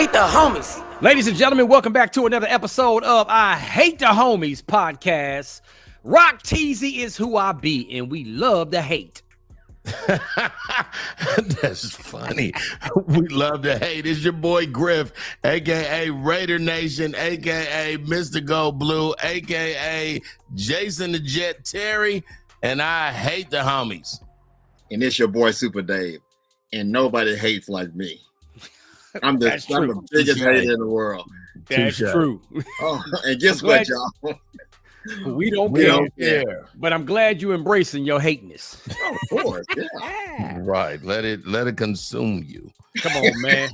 hate the homies. Ladies and gentlemen, welcome back to another episode of I Hate the Homies podcast. Rock Teasy is who I be, and we love to hate. That's funny. We love to hate. It's your boy Griff, aka Raider Nation, aka Mr. Gold Blue, aka Jason the Jet Terry, and I hate the homies. And it's your boy Supa Dave, and nobody hates like me. I'm the biggest hater in the world. That's true. Oh, and guess what, y'all? We don't care. But I'm glad you're embracing your hateness. Oh, of course, yeah. Right. Let it consume you. Come on, man.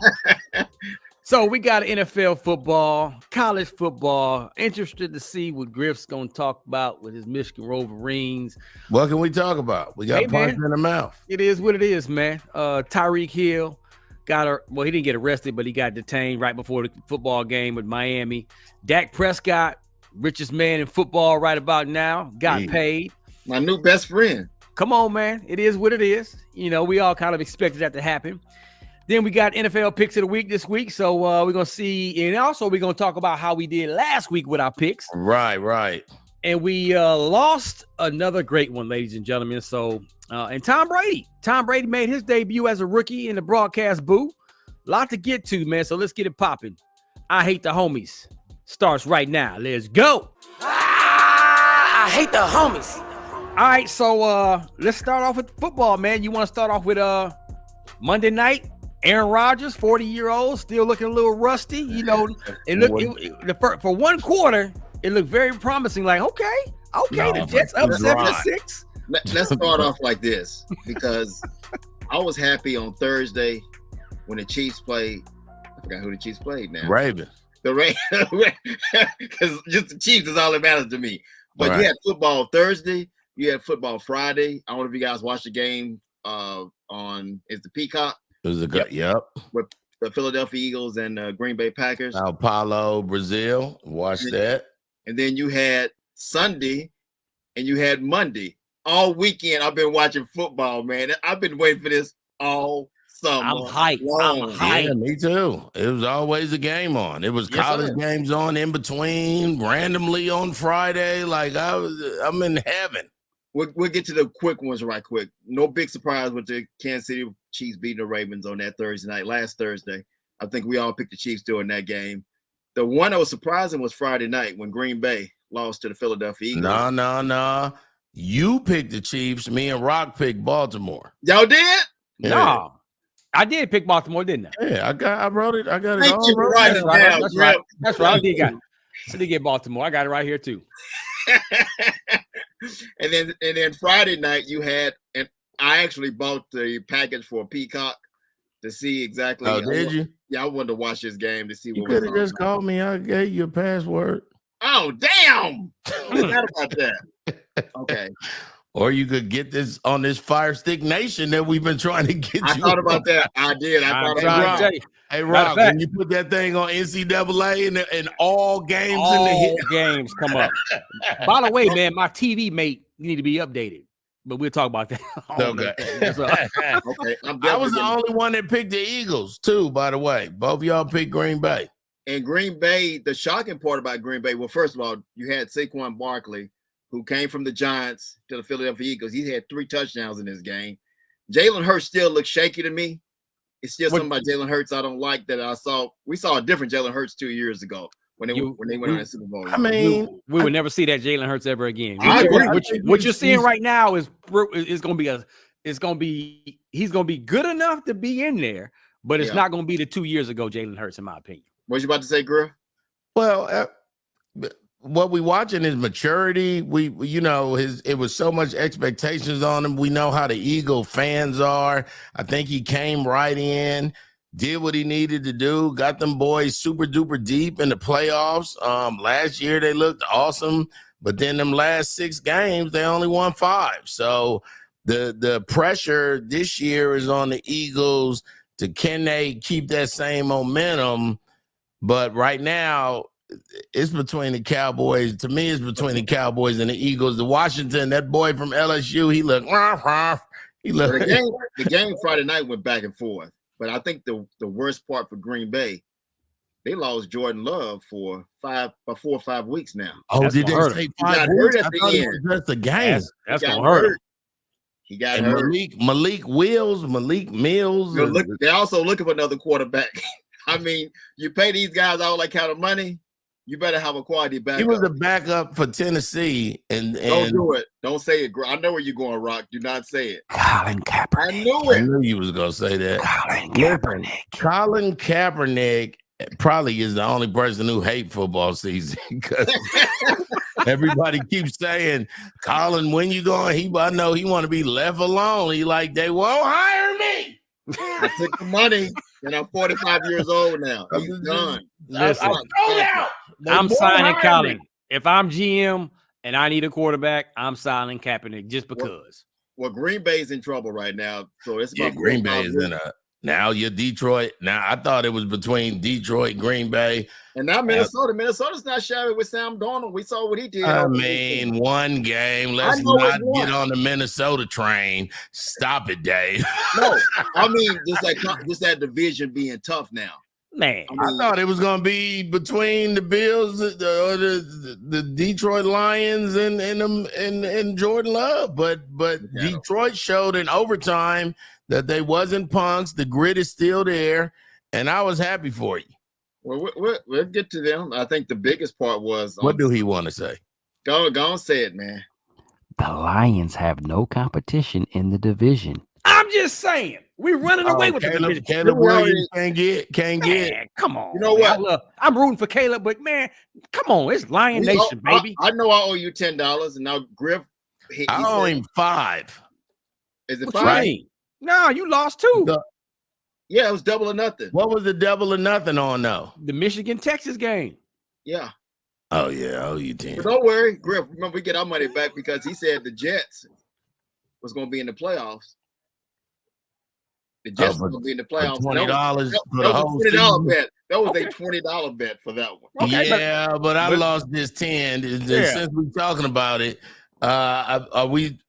So we got NFL football, college football. Interested to see what Griff's going to talk about with his Michigan Wolverines. What can we talk about? We got punched in the mouth. It is what it is, man. Tyreek Hill he didn't get arrested, but he got detained right before the football game with Miami. Dak Prescott, richest man in football right about now, got paid. My new best friend. Come on, man. It is what it is. You know, we all kind of expected that to happen. Then we got NFL picks of the week this week. So we're going to see. And also we're going to talk about how we did last week with our picks. Right. And we lost another great one, ladies and gentlemen. So, and Tom Brady made his debut as a rookie in the broadcast booth. A lot to get to, man. So let's get it popping. I hate the homies. Starts right now. Let's go. I hate the homies. All right, so let's start off with football, man. You want to start off with Monday night? Aaron Rodgers, 40-year-old, still looking a little rusty. You know, for one quarter, it looked very promising. Like, okay, the Jets up 7-6. Let's start off like this, because I was happy on Thursday when the Chiefs played. I forgot who the Chiefs played now. Ravens. The Ravens, because just the Chiefs is all that matters to me. But you had football Thursday, you had football Friday. I don't know if you guys watched the game it's the Peacock. It was a good, yep. With the Philadelphia Eagles and Green Bay Packers. Sao Paulo, Brazil. Watched that. And then you had Sunday and you had Monday. All weekend I've been watching football, man. I've been waiting for this all summer. I'm hyped. Yeah, me too. It was always a game on. It was college games on in between, randomly on Friday. Like I'm in heaven. We'll get to the quick ones right quick. No big surprise with the Kansas City Chiefs beating the Ravens on that Thursday night. Last Thursday, I think we all picked the Chiefs during that game. The one that was surprising was Friday night when Green Bay lost to the Philadelphia Eagles. No. You picked the Chiefs. Me and Rock picked Baltimore. Y'all did? Yeah. No. I did pick Baltimore, didn't I? Yeah, I wrote it. I got it Thank all you for writing it down. That's right. I did get Baltimore. I got it right here too. and then Friday night you had, and I actually bought the package for Peacock to see exactly. Oh, did you? Yeah, I wanted to watch this game to see what. You could have just called me. I gave you a password. Oh, damn! I forgot about that. Okay. Or you could get this on this Fire Stick Nation that we've been trying to get you. I thought about that. I did. I thought about that. Hey, Rob, when you put that thing on NCAA and all games games come up. By the way, man, my TV mate need to be updated, but we'll talk about that. Okay. Okay. I was the only one that picked the Eagles, too, by the way. Both of y'all picked Green Bay. And Green Bay, the shocking part about Green Bay, well, first of all, you had Saquon Barkley, who came from the Giants to the Philadelphia Eagles. He had 3 touchdowns in this game. Jalen Hurts still looks shaky to me. It's still something about Jalen Hurts I don't like that I saw. We saw a different Jalen Hurts 2 years ago when they went on the Super Bowl. I mean, we would never see that Jalen Hurts ever again. What you're seeing right now is he's going to be good enough to be in there, but it's not going to be the 2 years ago Jalen Hurts, in my opinion. What you about to say, Griff? Well, what we watching is maturity. It was so much expectations on him. We know how the Eagle fans are. I think he came right in, did what he needed to do, got them boys super duper deep in the playoffs. Last year they looked awesome, but then them last 6 games they only won 5. So the pressure this year is on the Eagles to can they keep that same momentum. But right now, it's between the Cowboys. To me, it's between the Cowboys and the Eagles. The Washington, that boy from LSU, he looked. The game Friday night went back and forth. But I think the worst part for Green Bay they lost Jordan Love for 4 or 5 weeks now. Oh, That's did gonna they hurt say him. 5 got weeks? hurt at I the thought it end. was just a game. That's He got gonna hurt him. He got And hurt. Malik Mills. They're also looking for another quarterback. I mean, you pay these guys all that kind of money, you better have a quality backup. He was a backup for Tennessee, and don't do it. Don't say it. I know where you're going, Rock. Do not say it. Colin Kaepernick. I knew I it. knew you was gonna say that. Colin Kaepernick. Colin Kaepernick probably is the only person who hates football season because everybody keeps saying, Colin, when you going? I know he want to be left alone. He like, they won't hire me. I took the money, and I'm 45 years old now. He's done. Listen, out. I'm signing Colin. If I'm GM and I need a quarterback, I'm signing Kaepernick just because. Well, Green Bay's in trouble right now. So it's Yeah, about Green Bay is in a. Now you're Detroit. Now I thought it was between Detroit and Green Bay. And now Minnesota. Minnesota's not shabby with Sam Darnold. We saw what he did. I mean, one game. Let's not get on the Minnesota train. Stop it, Dave. No, I mean just that division being tough now. Man, I thought it was going to be between the Bills, the Detroit Lions, and Jordan Love, but Detroit showed in overtime that they wasn't punks. The grit is still there, and I was happy for you. Well, we'll get to them. I think the biggest part was what do he want to say? Go on, say it, man. The Lions have no competition in the division. I'm just saying, we're running away with the division. Caleb Williams can't get. Come on, you know what? I'm rooting for Caleb, but man, come on, it's Lion Nation, baby. I know I owe you $10, and now Griff. I owe him $5. Is it what 5? You mean? No, you lost 2. Yeah, it was double or nothing. What was the double or nothing on though? The Michigan-Texas game. Yeah. Oh yeah, I owe you 10. But don't worry, Griff. Remember, we get our money back because he said the Jets was going to be in the playoffs. The Jets were going to be in the playoffs. $20 for the whole $20 bet. That was a $20 bet for that one. Okay, but I lost this 10. Since we're talking about it, are we?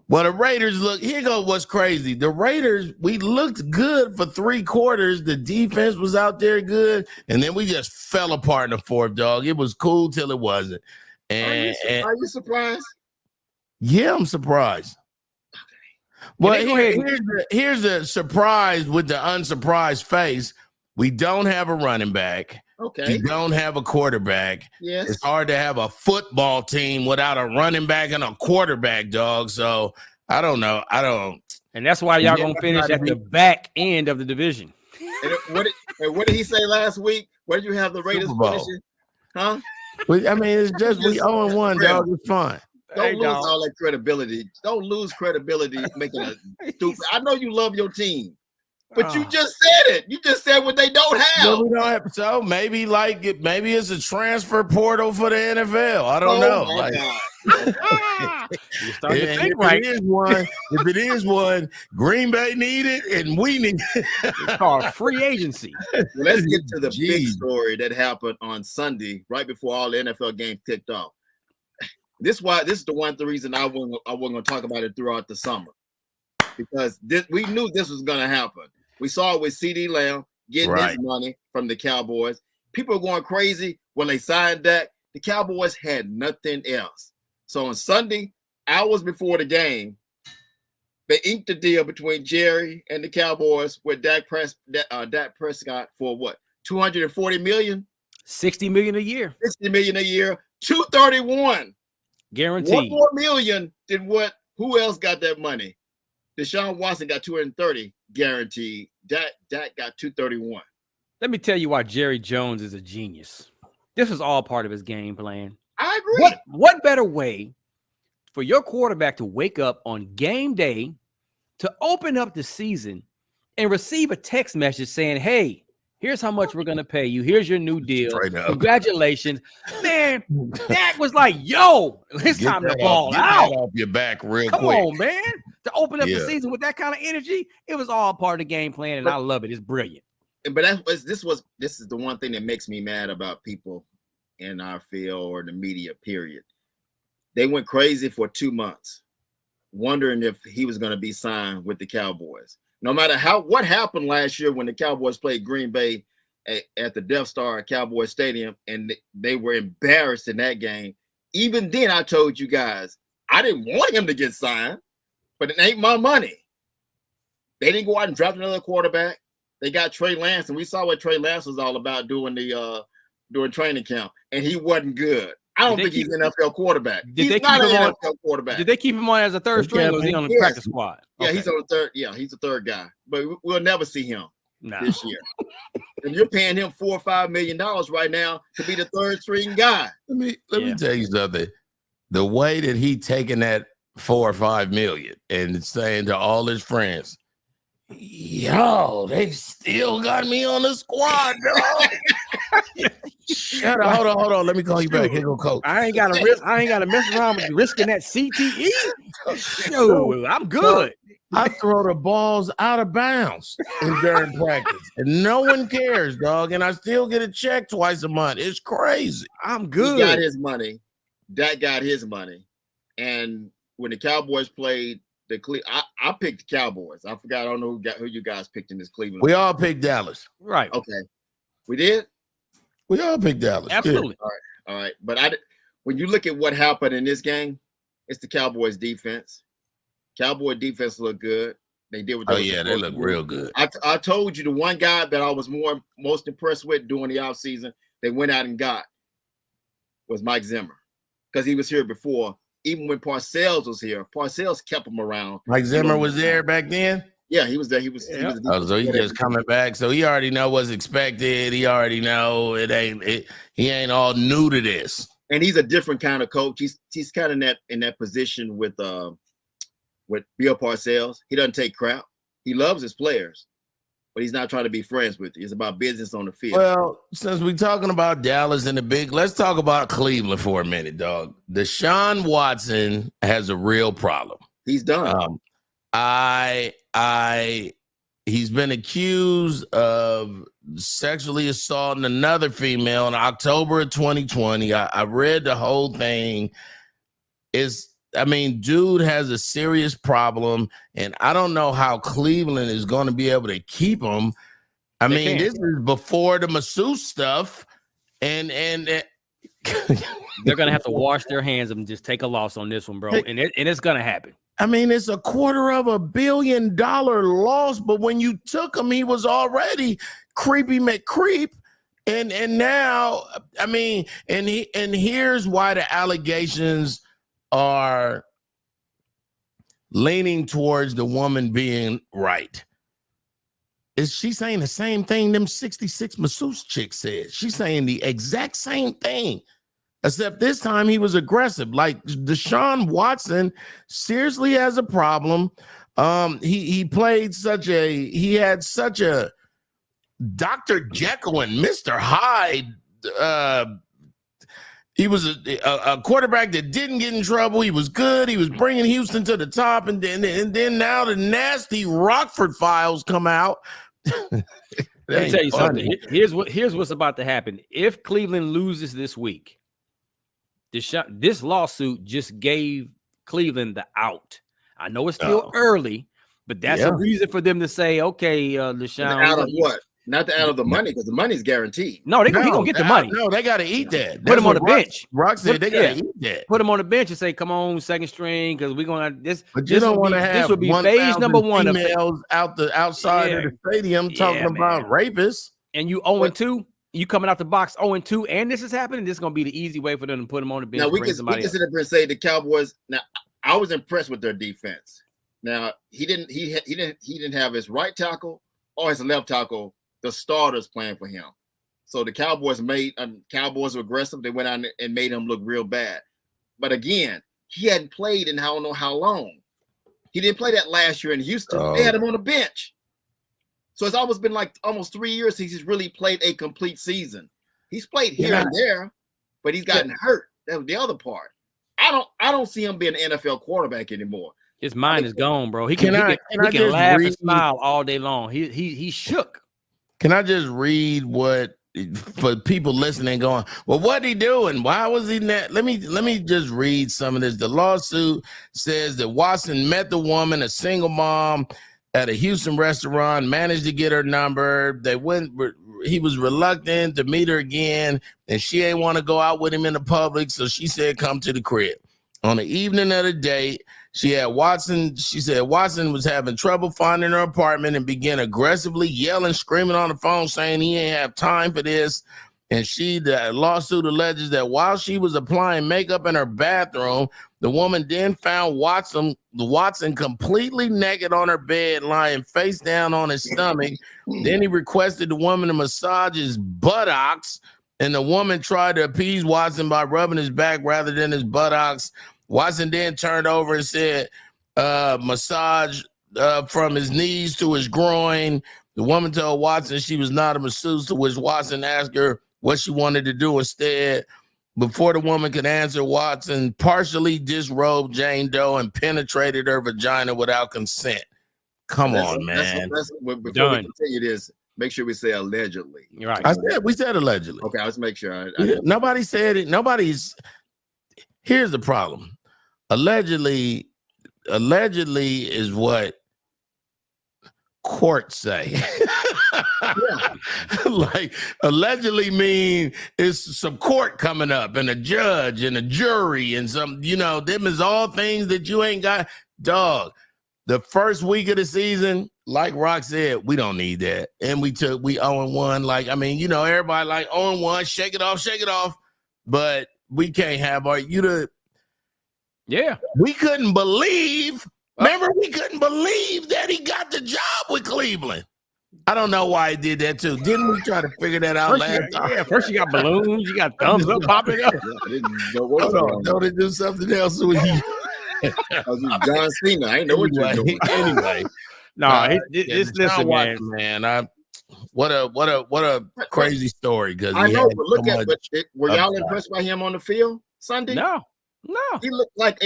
Well, the Raiders look. Here goes what's crazy. The Raiders, we looked good for 3 quarters. The defense was out there good, and then we just fell apart in the fourth, dog. It was cool till it wasn't. And are you surprised? Yeah, I'm surprised. Well, here's the surprise with the unsurprised face. We don't have a running back. Okay. You don't have a quarterback. Yes. It's hard to have a football team without a running back and a quarterback, dog. So I don't know. And that's why y'all gonna finish at the back end of the division. And what did he say last week? Where did you have the Raiders finishing? Huh? I mean, it's just we 0-1, dog. It's fine. Don't lose all that credibility. Don't lose credibility making a stupid. I know you love your team, but you just said it. You just said what they don't have. Well, we don't have. So maybe maybe it's a transfer portal for the NFL. I don't know. You're starting to think right. If it is one, Green Bay need it, and we need it. It's called free agency. Well, let's get to the big story that happened on Sunday, right before all the NFL games kicked off. This is the reason I wasn't going to talk about it throughout the summer, because we knew this was going to happen. We saw it with CD Lamb getting his money from the Cowboys. People are going crazy when they signed Dak. The Cowboys had nothing else. So on Sunday, hours before the game, they inked the deal between Jerry and the Cowboys with Dak Prescott for what? $240 million? $60 million a year. $60 million a year. $231. Guaranteed. $1 more million than what? Who else got that money? Deshaun Watson got $230 guaranteed. Dak got $231. Let me tell you why Jerry Jones is a genius. This was all part of his game plan. I agree. What better way for your quarterback to wake up on game day, to open up the season, and receive a text message saying, "Hey, here's how much we're going to pay you. Here's your new deal. Congratulations." Man, Dak was like, yo, it's time to ball out. Get off your back real quick. Come on, man. To open up the season with that kind of energy, it was all part of the game plan, and I love it. It's brilliant. But this is the one thing that makes me mad about people in our field or the media, period. They went crazy for 2 months, wondering if he was going to be signed with the Cowboys. No matter what happened last year when the Cowboys played Green Bay at the Death Star at Cowboy Stadium, and they were embarrassed in that game. Even then, I told you guys, I didn't want him to get signed, but it ain't my money. They didn't go out and draft another quarterback. They got Trey Lance, and we saw what Trey Lance was all about during training camp, and he wasn't good. I don't think he's an NFL quarterback. He's not an NFL quarterback. Did they keep him on as a third string, or was he on the practice squad? Yeah, okay. He's on the third. Yeah, he's the third guy, but we'll never see him this year. And you're paying him $4 or $5 million right now to be the third string guy. Let me tell you something. The way that he taking that $4 or $5 million and saying to all his friends, "Yo, they still got me on the squad, dog." Shut up. Hold on. Let me call you back. Here go coach. I ain't gotta mess around with risking that CTE. Yo, I'm good. I throw the balls out of bounds during practice, and no one cares, dog. And I still get a check twice a month. It's crazy. I'm good. He got his money. Dak got his money. And when the Cowboys played I picked the Cowboys. I forgot. I don't know who you guys picked in this Cleveland. We all picked Dallas. Right. Okay. We did? We all picked Dallas. Absolutely. Yeah. All right. But when you look at what happened in this game, it's the Cowboys defense. Cowboy defense looked good. They did what they they look real good. I told you the one guy that I was most impressed with during the offseason they went out and got was Mike Zimmer, because he was here before. Even when Parcells was here, Parcells kept him around. Mike Zimmer was there back then? Yeah, he was there. He was so he just coming back. So he already know what's expected. He already know he ain't all new to this. And he's a different kind of coach. He's kind of in that position with Bill Parcells. He doesn't take crap. He loves his players, but he's not trying to be friends with you. It's about business on the field. Well, since we're talking about Dallas and the big, let's talk about Cleveland for a minute, dog. Deshaun Watson has a real problem. He's done. He's been accused of sexually assaulting another female in October of 2020. I read the whole thing. Dude has a serious problem, and I don't know how Cleveland is going to be able to keep him. This is before the masseuse stuff, and they're gonna have to wash their hands and just take a loss on this one, bro. And it's gonna happen. It's a $250 million loss, but when you took him, he was already creepy McCreep. And now, and here's why the allegations are leaning towards the woman being right. Is she saying the same thing them 66 masseuse chicks said? She's saying the exact same thing, except this time he was aggressive. Like, Deshaun Watson seriously has a problem. He had such a Dr. Jekyll and Mr. Hyde. He was a quarterback that didn't get in trouble. He was good. He was bringing Houston to the top. And then now the nasty Rockford files come out. Let me tell you something. Here's what's about to happen. If Cleveland loses this week, this lawsuit just gave Cleveland the out. I know it's still early, but that's a reason for them to say, okay, Deshaun. Out of what? Not out of the money, because the money's guaranteed. No, he gonna get the money. No, they gotta eat that. Put him on the bench. Rock said they gotta eat that. Put him on the bench and say, "Come on, second string," because we're gonna this. But you don't want to have this would be phase number 1 of females outside of the stadium talking about rapists. And you 0-2, you coming out the box 0-2, and this is happening. This is gonna be the easy way for them to put him on the bench. Now we can sit up and say the Cowboys. Now I was impressed with their defense. Now he didn't have his right tackle or his left tackle, the starters playing for him. So the Cowboys were aggressive. They went out and made him look real bad. But again, he hadn't played in I don't know how long. He didn't play that last year in Houston. They had him on the bench. So it's almost been like almost 3 years since he's really played a complete season. He's played here and there, but he's gotten hurt. That was the other part. I don't see him being an NFL quarterback anymore. His mind is gone, bro. He can laugh and smile all day long. He shook. Can I just read what, for people listening going, well, what he doing? Why was he not? Let me just read some of this. The lawsuit says that Watson met the woman, a single mom, at a Houston restaurant, managed to get her number. They went. He was reluctant to meet her again, and she ain't want to go out with him in the public, so she said, "Come to the crib." On the evening of the date, she said Watson was having trouble finding her apartment and began aggressively yelling, screaming on the phone, saying he ain't have time for this. And the lawsuit alleges that while she was applying makeup in her bathroom, the woman then found Watson completely naked on her bed, lying face down on his stomach. Then he requested the woman to massage his buttocks, and the woman tried to appease Watson by rubbing his back rather than his buttocks. Watson then turned over and said, massage from his knees to his groin. The woman told Watson she was not a masseuse, to which Watson asked her what she wanted to do instead. Before the woman could answer, Watson partially disrobed Jane Doe and penetrated her vagina without consent. Come on, man. Before we continue this, make sure we say allegedly. Right. We said allegedly. Okay, let's make sure. Nobody said it. Here's the problem. Allegedly is what courts say. Like allegedly mean it's some court coming up and a judge and a jury and some, them is all things that you ain't got. Dog, the first week of the season, like Rock said, we don't need that. And we 0-1. Like, everybody like 0-1, shake it off. But we can't have we couldn't believe. Remember, we couldn't believe that he got the job with Cleveland. I don't know why he did that too. Didn't we try to figure that out last time? Yeah, first you got balloons, you got thumbs up popping up. Don't they do something else with you? John Cena. I ain't know what you're doing. Anyway, listen, man. What a crazy story. Because I know, but look at were y'all impressed by him on the field Sunday? No. He looked like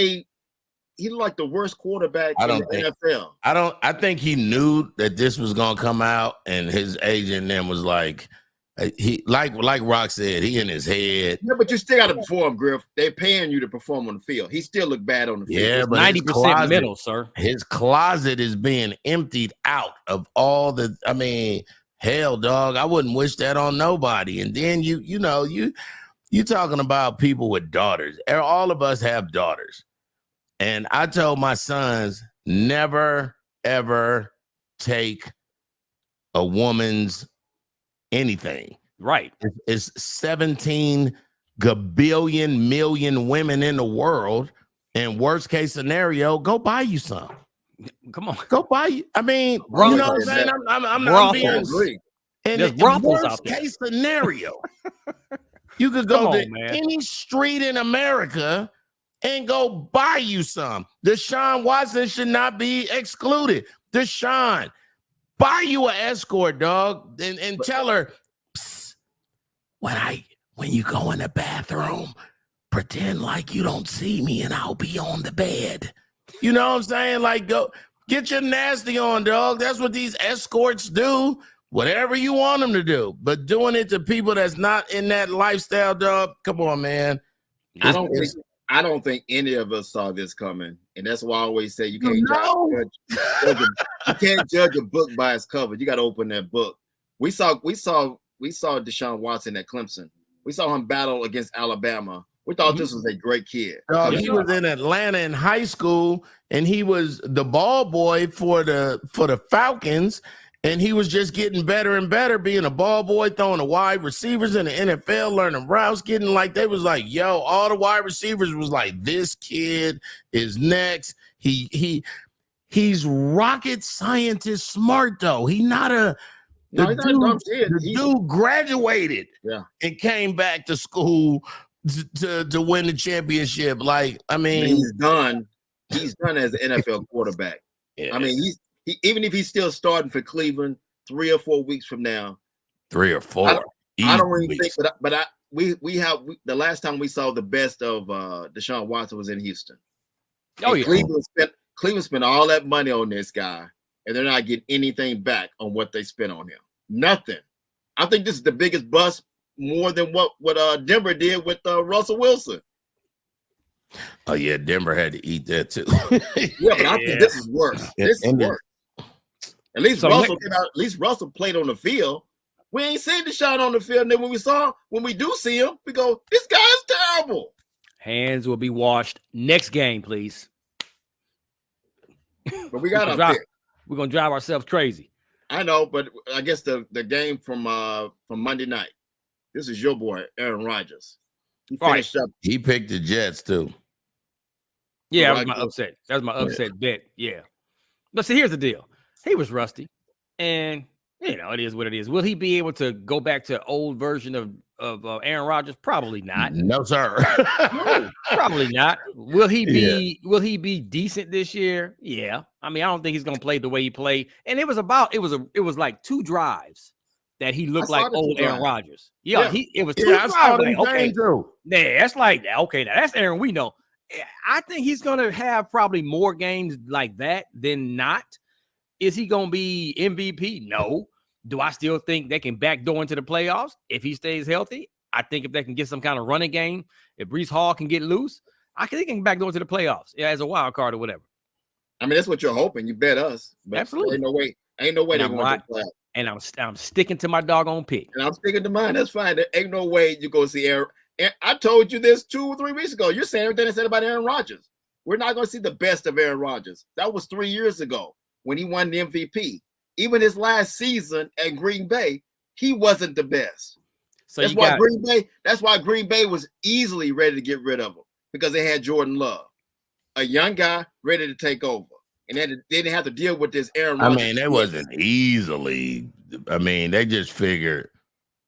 the worst quarterback in the NFL. I think he knew that this was gonna come out, and his agent then was like, like Rock said, he in his head. Yeah, but you still got to perform, Griff. They're paying you to perform on the field. He still looked bad on the field. Yeah, but 90% middle, sir. His closet is being emptied out of all the. Hell, dog, I wouldn't wish that on nobody. And then you talking about people with daughters. All of us have daughters. And I told my sons, never, ever take a woman's anything. Right. It's 17 gabillion million women in the world. And worst case scenario, go buy you some. Come on. Go buy you. You know what I'm saying? I'm not being... And the worst case scenario, you could go to any street in America and go buy you some. Deshaun Watson should not be excluded. Deshaun, buy you an escort, dog, and tell her, when you go in the bathroom, pretend like you don't see me and I'll be on the bed. You know what I'm saying? Like, go get your nasty on, dog. That's what these escorts do. Whatever you want them to do, but doing it to people that's not in that lifestyle, dog. Come on, man. I don't think any of us saw this coming, and that's why I always say you can't judge a book by its cover. You got to open that book. We saw Deshaun Watson at Clemson. We saw him battle against Alabama. We thought this was a great kid. He was in Atlanta in high school, and he was the ball boy for the Falcons. And he was just getting better and better, being a ball boy, throwing the wide receivers in the NFL, learning routes, getting like, they was like, yo, all the wide receivers was like, this kid is next. He's rocket scientist smart, though. He not the dude graduated and came back to school to win the championship. Like, he's done as an NFL quarterback. Yeah. Even if he's still starting for Cleveland 3 or 4 weeks from now, 3 or 4. I don't really think, but we have the last time we saw the best of Deshaun Watson was in Houston. Oh yeah, Cleveland spent all that money on this guy, and they're not getting anything back on what they spent on him. Nothing. I think this is the biggest bust, more than what Denver did with Russell Wilson. Oh yeah, Denver had to eat that too. Yeah, but I think this is worse. This is worse. At least So Russell came out. At least Russell played on the field. We ain't seen Deshaun on the field. And then when we do see him, we go, this guy's terrible. Hands will be washed next game, please. But we got a pick. We're gonna drive ourselves crazy. I know, but I guess the game from Monday night. This is your boy, Aaron Rodgers. He finished up. He picked the Jets too. Yeah, that was my upset. That was my upset bet. Yeah. But see, here's the deal. He was rusty. And you know, it is what it is. Will he be able to go back to old version of Aaron Rodgers? Probably not. No, sir. No, probably not. Will he be decent this year? Yeah. I mean, I don't think he's gonna play the way he played. And it was like 2 drives that he looked like old Aaron Rodgers. Yeah, it was 2 drives. Like, okay, yeah, that's like okay, now that's Aaron we know. I think he's gonna have probably more games like that than not. Is he gonna be MVP? No. Do I still think they can backdoor into the playoffs if he stays healthy? I think if they can get some kind of running game, if Breece Hall can get loose, I think he can backdoor into the playoffs as a wild card or whatever. I mean, that's what you're hoping. You bet us. But absolutely. Ain't no way they're going to play. And I'm sticking to my doggone pick. And I'm sticking to mine. That's fine. There ain't no way you're going to see Aaron. I told you this 2 or 3 weeks ago. You're saying everything I said about Aaron Rodgers. We're not going to see the best of Aaron Rodgers. That was 3 years ago when he won the MVP. Even his last season at Green Bay, he wasn't the best. So that's why Green Bay was easily ready to get rid of him because they had Jordan Love, a young guy ready to take over, and they didn't have to deal with this Aaron Rodgers. I mean, they wasn't easily. I mean, they just figured.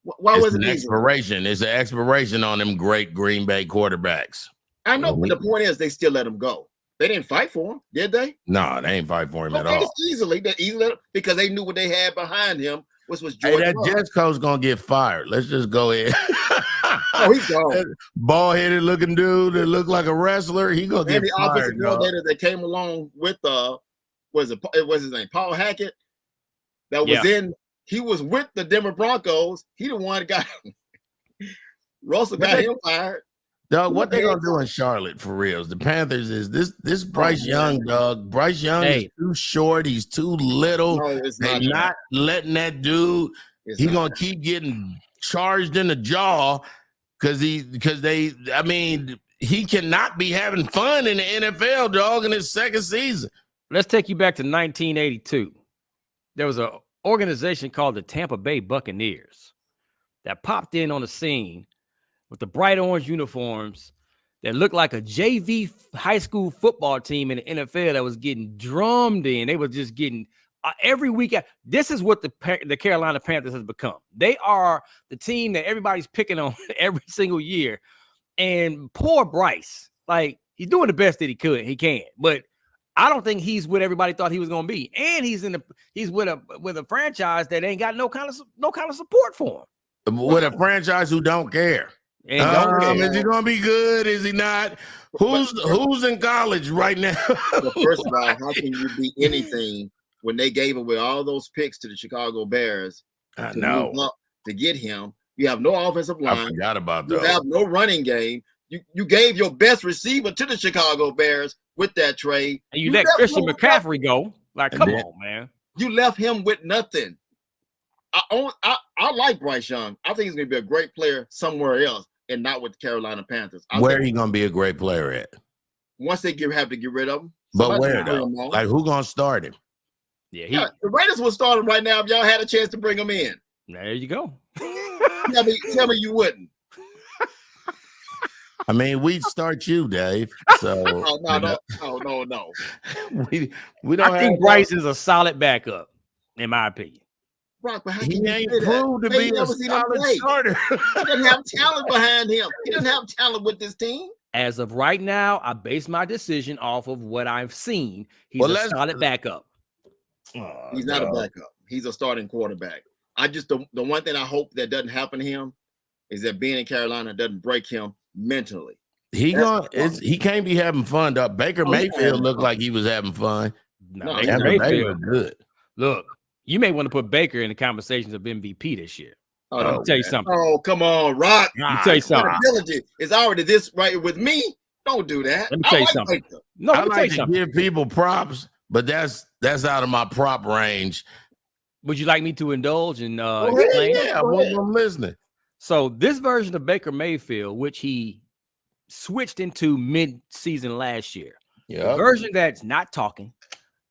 Why was it an expiration? It's an expiration on them great Green Bay quarterbacks. I know, but the point is, they still let him go. They didn't fight for him, did they? No, they ain't fight for him at all. They easily because they knew what they had behind him, which was Jordan. Hey, that Jets coach gonna get fired. Let's just go ahead. Oh, he's gone. Bald-headed looking dude that looked like a wrestler. He gonna get fired. The offensive coordinator that came along with was his name Paul Hackett? That was he was with the Denver Broncos. He the one that got Russell got him fired. Dog, what they gonna do in Charlotte for reals? The Panthers is this Bryce Young, dog. Bryce Young is too short. He's too little. No, they're not letting that dude. He's gonna keep getting charged in the jaw because I mean, he cannot be having fun in the NFL, dog, in his second season. Let's take you back to 1982. There was an organization called the Tampa Bay Buccaneers that popped in on the scene with the bright orange uniforms that looked like a JV high school football team in the NFL that was getting drummed in. They were just getting every week. This is what the Carolina Panthers has become. They are the team that everybody's picking on every single year. And poor Bryce, like he's doing the best that he can, but I don't think he's what everybody thought he was going to be. And he's with a franchise that ain't got no kind of support for him. With a franchise who don't care. Is he gonna be good? Is he not? Who's in college right now? Well, first of all, how can you be anything when they gave away all those picks to the Chicago Bears? I know to get him. You have no offensive line. I forgot about that. You have no running game. You gave your best receiver to the Chicago Bears with that trade. And you let Christian McCaffrey go. Like, come on, man. You left him with nothing. I like Bryce Young. I think he's going to be a great player somewhere else and not with the Carolina Panthers. Where are you going to be a great player at? Once they have to get rid of him. But where, though? Like, who going to start him? Yeah, the Raiders will start him right now if y'all had a chance to bring him in. There you go. Tell me you wouldn't. I mean, we'd start you, Dave. So no. We don't. I think Bryce is a solid backup, in my opinion. Brock, but he ain't proved to be a solid starter. He doesn't have talent behind him. He doesn't have talent with this team. As of right now, I base my decision off of what I've seen. He's a solid backup. He's not a backup. He's a starting quarterback. The one thing I hope that doesn't happen to him is that being in Carolina doesn't break him mentally. He can't be having fun. Dog. Baker Mayfield looked like he was having fun. No, Baker Mayfield good. Look, you may want to put Baker in the conversations of MVP this year. Let me tell you something. Oh, come on, Rock. Let me tell you something. It's already this right with me. Don't do that. Let me tell you something. No, I like to give people props but that's out of my prop range. Would you like me to indulge and ahead. explain? Yeah, I'm listening. So this version of Baker Mayfield, which he switched into mid-season last year, the version that's not talking,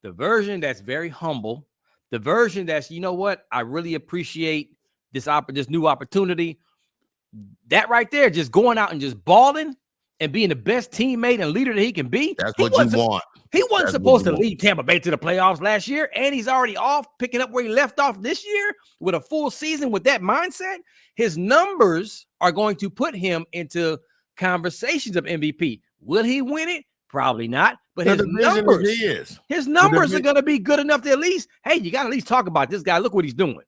the version that's very humble, the version that's, you know what, I really appreciate this new opportunity. That right there, just going out and just balling and being the best teammate and leader that he can be. That's what you want. He wasn't supposed to lead Tampa Bay to the playoffs last year, and he's already off, picking up where he left off this year with a full season with that mindset. His numbers are going to put him into conversations of MVP. Will he win it? Probably not. But his numbers are going to be good enough to at least, hey, you got to at least talk about this guy. Look what he's doing.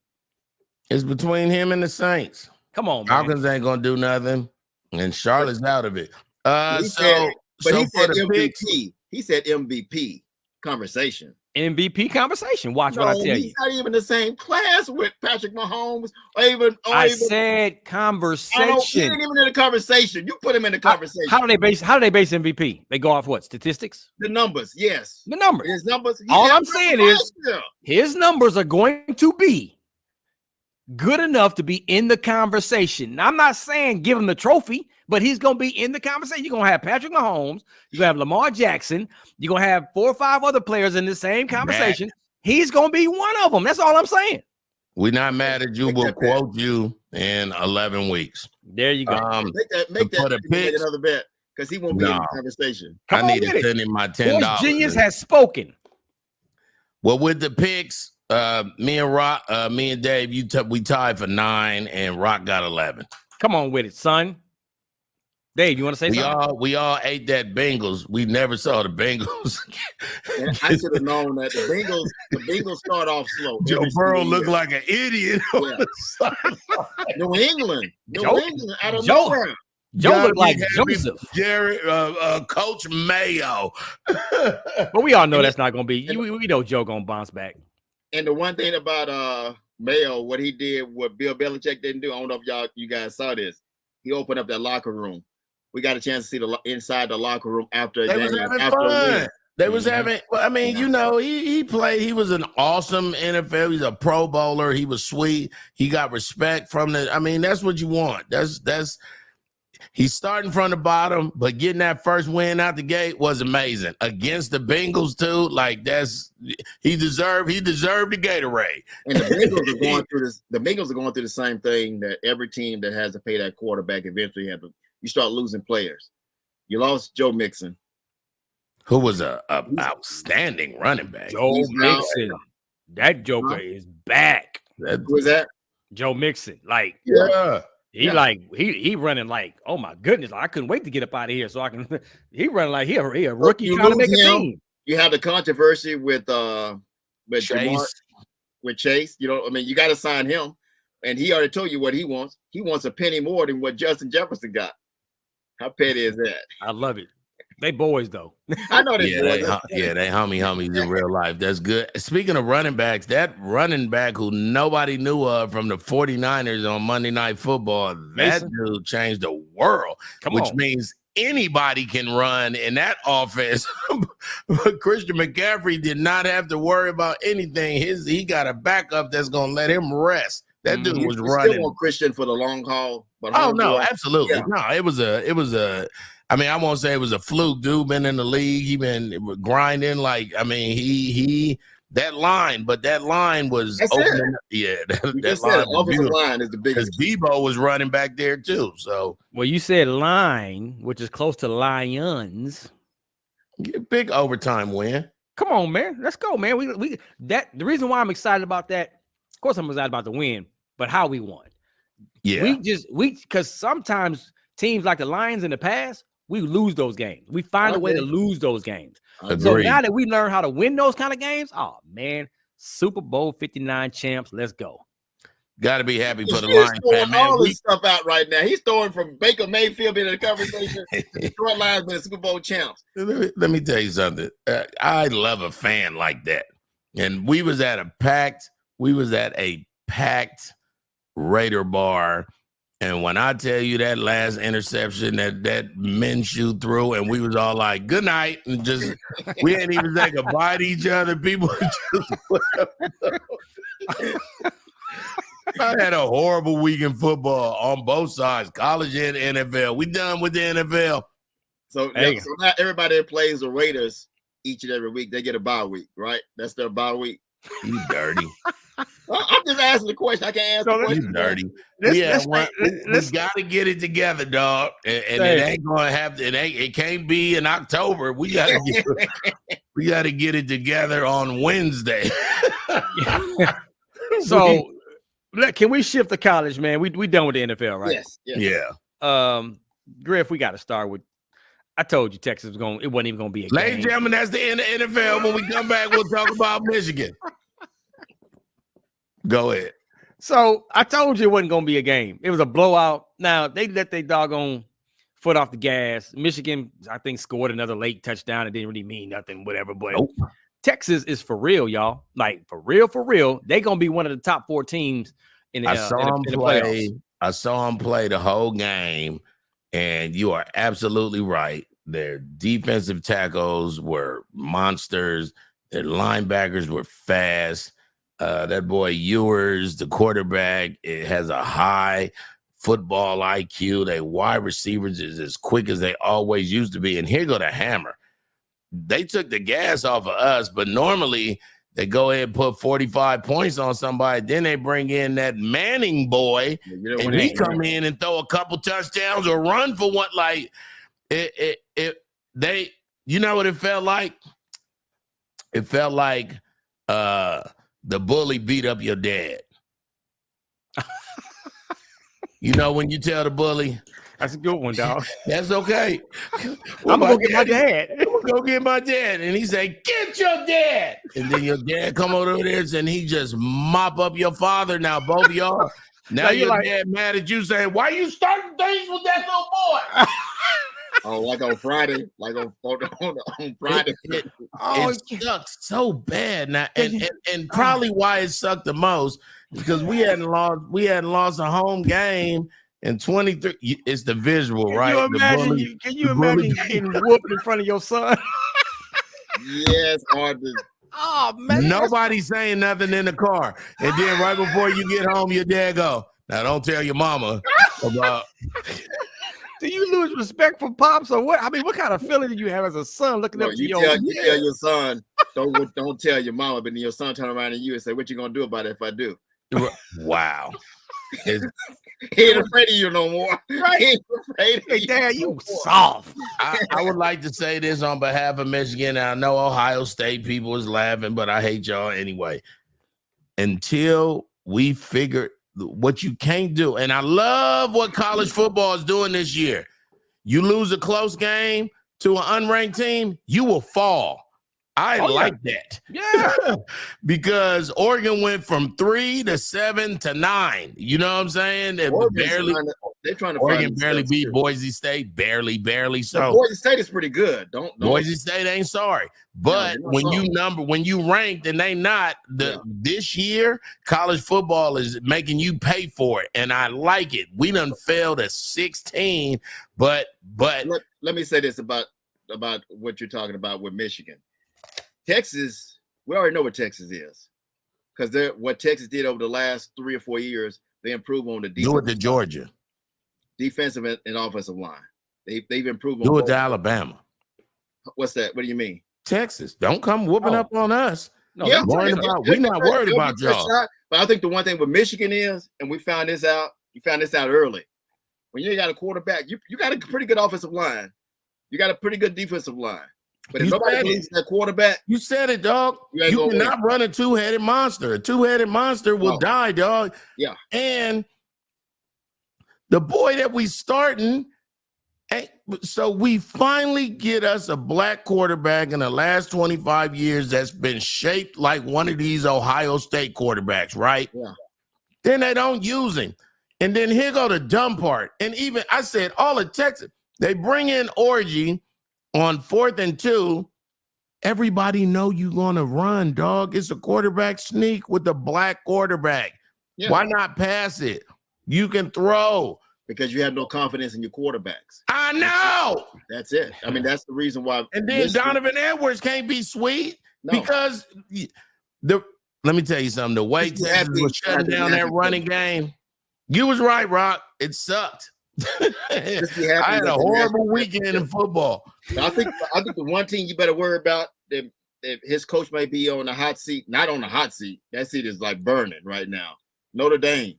It's between him and the Saints. Come on, man. Falcons ain't going to do nothing, and Charlotte's out of it. He said MVP. He said MVP conversation. MVP conversation. Watch what I tell you. He's not even the same class with Patrick Mahomes. I said conversation. He ain't even in the conversation. You put him in the conversation. How do they base MVP? They go off what? Statistics? The numbers, yes. The numbers. His numbers. All I'm saying is his numbers are going to be good enough to be in the conversation. Now, I'm not saying give him the trophy, but he's going to be in the conversation. You're going to have Patrick Mahomes. You're going to have Lamar Jackson. You're going to have 4 or 5 other players in the same conversation. He's going to be one of them. That's all I'm saying. We're not mad at you. We'll quote you in 11 weeks. There you go. Make another bet because he won't be in the conversation. I need to send him my $10. Sports Genius has spoken. Well, with the picks, me and Dave, we tied for 9, and Rock got 11. Come on with it, son. Dave, you want to say something? We all ate that Bengals. We never saw the Bengals. I should have known that the Bengals start off slow. Joe Burrow looked like an idiot. Yeah. New England out of nowhere. Joe looked like Joseph. Jerry, Coach Mayo. But we all know that's not going to be. We know Joe going to bounce back. And the one thing about Mayo, what he did, what Bill Belichick didn't do, I don't know if you guys saw this. He opened up that locker room. We got a chance to see the inside the locker room after a game. They was having. I mean, he played. He was an awesome NFL. He's a Pro Bowler. He was sweet. He got respect from the. I mean, that's what you want. That's. He's starting from the bottom, but getting that first win out the gate was amazing against the Bengals too. Like he deserved the Gatorade. And the Bengals are going through this. The Bengals are going through the same thing that every team that has to pay that quarterback eventually have to. You start losing players. You lost Joe Mixon, who was a outstanding running back. Joe Mixon, that joker is back. Who was that? Joe Mixon, like he running like, oh my goodness, I couldn't wait to get up out of here so I can. He running like he a rookie trying to make a team. You have the controversy with Chase. With Chase, you got to sign him, and he already told you what he wants. He wants a penny more than what Justin Jefferson got. How petty is that? I love it. They boys though. I know they boys. They homies in real life. That's good. Speaking of running backs, that running back who nobody knew of from the 49ers on Monday Night Football, that dude changed the world. Which means anybody can run in that offense. But Christian McCaffrey did not have to worry about anything. He got a backup that's gonna let him rest. That dude was running. Still want Christian for the long haul. But no, absolutely. Yeah. No, it was a. I mean, I won't say it was a fluke. Dude been in the league. He been grinding. Like, I mean, he that line was opening. Yeah, that line is the biggest. Because Debo was running back there too. So, well, you said line, which is close to Lions. Big overtime win. Come on, man. Let's go, man. The reason why I'm excited about that. Of course, I'm excited about the win, but how we won. Yeah, because sometimes teams like the Lions in the past, we lose those games. We find a way to lose those games. Agreed. So now that we learn how to win those kind of games, oh man, Super Bowl 59 champs, let's go. Got to be happy for the Lions. Throwing all this stuff out right now. He's throwing from Baker Mayfield in the conversation. Detroit Lions been Super Bowl champs. Let me tell you something. I love a fan like that. And we was at a packed Raider bar And when I tell you that last interception that Minshew threw, and we was all like, "Good night," and just we didn't even say goodbye to each other. People just I had a horrible week in football on both sides, college and NFL. We done with the NFL. So, yeah, so now everybody that plays the Raiders each and every week, they get a bye week, right? That's their bye week. You dirty. I'm just asking the question. I can't answer the question. You dirty. We got to get it together, dog. And it ain't gonna have to. It can't be in October. We got to get it together on Wednesday. So, can we shift to college, man? We done with the NFL, right? Yes. Yeah. Griff, we got to start with. I told you Texas was going. It wasn't even going to be a Ladies game. and gentlemen, that's the end of NFL. When we come back, we'll talk about Michigan. Go ahead. So I told you it wasn't going to be a game. It was a blowout. Now they let their doggone foot off the gas. Michigan, I think, scored another late touchdown. It didn't really mean nothing, whatever. But Texas is for real, y'all. Like for real. They're going to be one of the top 4 teams in the playoffs. I saw him play the whole game, and you are absolutely right. Their defensive tackles were monsters. Their linebackers were fast. That boy Ewers, the quarterback, it has a high football IQ. They wide receivers is as quick as they always used to be. And here go the hammer. They took the gas off of us, but normally they go ahead and put 45 points on somebody. Then they bring in that Manning boy, and he come in and throw a couple touchdowns or run for one. Like you know what it felt like? It felt like the bully beat up your dad. You know when you tell the bully, that's a good one, dog. That's okay. I'm gonna go get my dad. I'm gonna go get my dad. And he say, "Get your dad." And then your dad come over there and he just mop up your father. Now both of y'all. Now your dad mad at you saying, "Why you starting things with that little boy?" Oh, like on Friday, like on Friday. It sucks so bad now, and probably why it sucked the most because we hadn't lost a home game in 23. It's the visual, right? Can you imagine getting whooped in front of your son? Yes, oh man, nobody's saying nothing in the car, and then right before you get home, your dad go, "Now don't tell your mama about." Do you lose respect for pops or what? I mean, what kind of feeling do you have as a son looking up to you tell your son, don't tell your mama, but then your son turn around to you and say, "What you gonna do about it if I do?" Wow. He ain't afraid of you no more. Right? He ain't afraid of you. Dad, you soft. I would like to say this on behalf of Michigan. I know Ohio State people is laughing, but I hate y'all anyway. Until we figure what you can't do. And I love what college football is doing this year. You lose a close game to an unranked team, you will fall. I like that. Yeah. Because Oregon went from 3 to 7 to 9. You know what I'm saying? Oregon barely beat Boise State. Barely. So Boise State is pretty good. Boise State ain't sorry. But when you ranked and they not, this year, college football is making you pay for it. And I like it. We done failed at 16, but let me say this about what you're talking about with Michigan. Texas, we already know what Texas is, because what Texas did over the last 3 or 4 years, they improved on the defense. Do it to Georgia. Defensive and offensive line. They've improved. Do it to Alabama. What's that? What do you mean? Texas. Don't come whooping up on us. No, we're not worried about y'all. But I think the one thing with Michigan is, and we found this out early. When you got a quarterback, you got a pretty good offensive line. You got a pretty good defensive line. But if nobody believes that quarterback, you said it, dog. You cannot run a two-headed monster. A two-headed monster will die, dog. Yeah. And the boy that we starting, so we finally get us a black quarterback in the last 25 years that's been shaped like one of these Ohio State quarterbacks, right? Yeah. Then they don't use him. And then here go the dumb part. And even I said all of Texas, they bring in Orgy on 4th and 2, everybody know you gonna run, dog. It's a quarterback sneak with the black quarterback. Yeah. Why not pass it? You can throw. because you have no confidence in your quarterbacks. I know. That's it. I mean, that's the reason why. And then Donovan Edwards can't be sweet because let me tell you something. The way Texas was shutting down that running game, you was right, Rock. It sucked. I had a horrible weekend in football. I think the one team you better worry about that his coach may be on the hot seat, not on the hot seat. That seat is like burning right now. Notre Dame,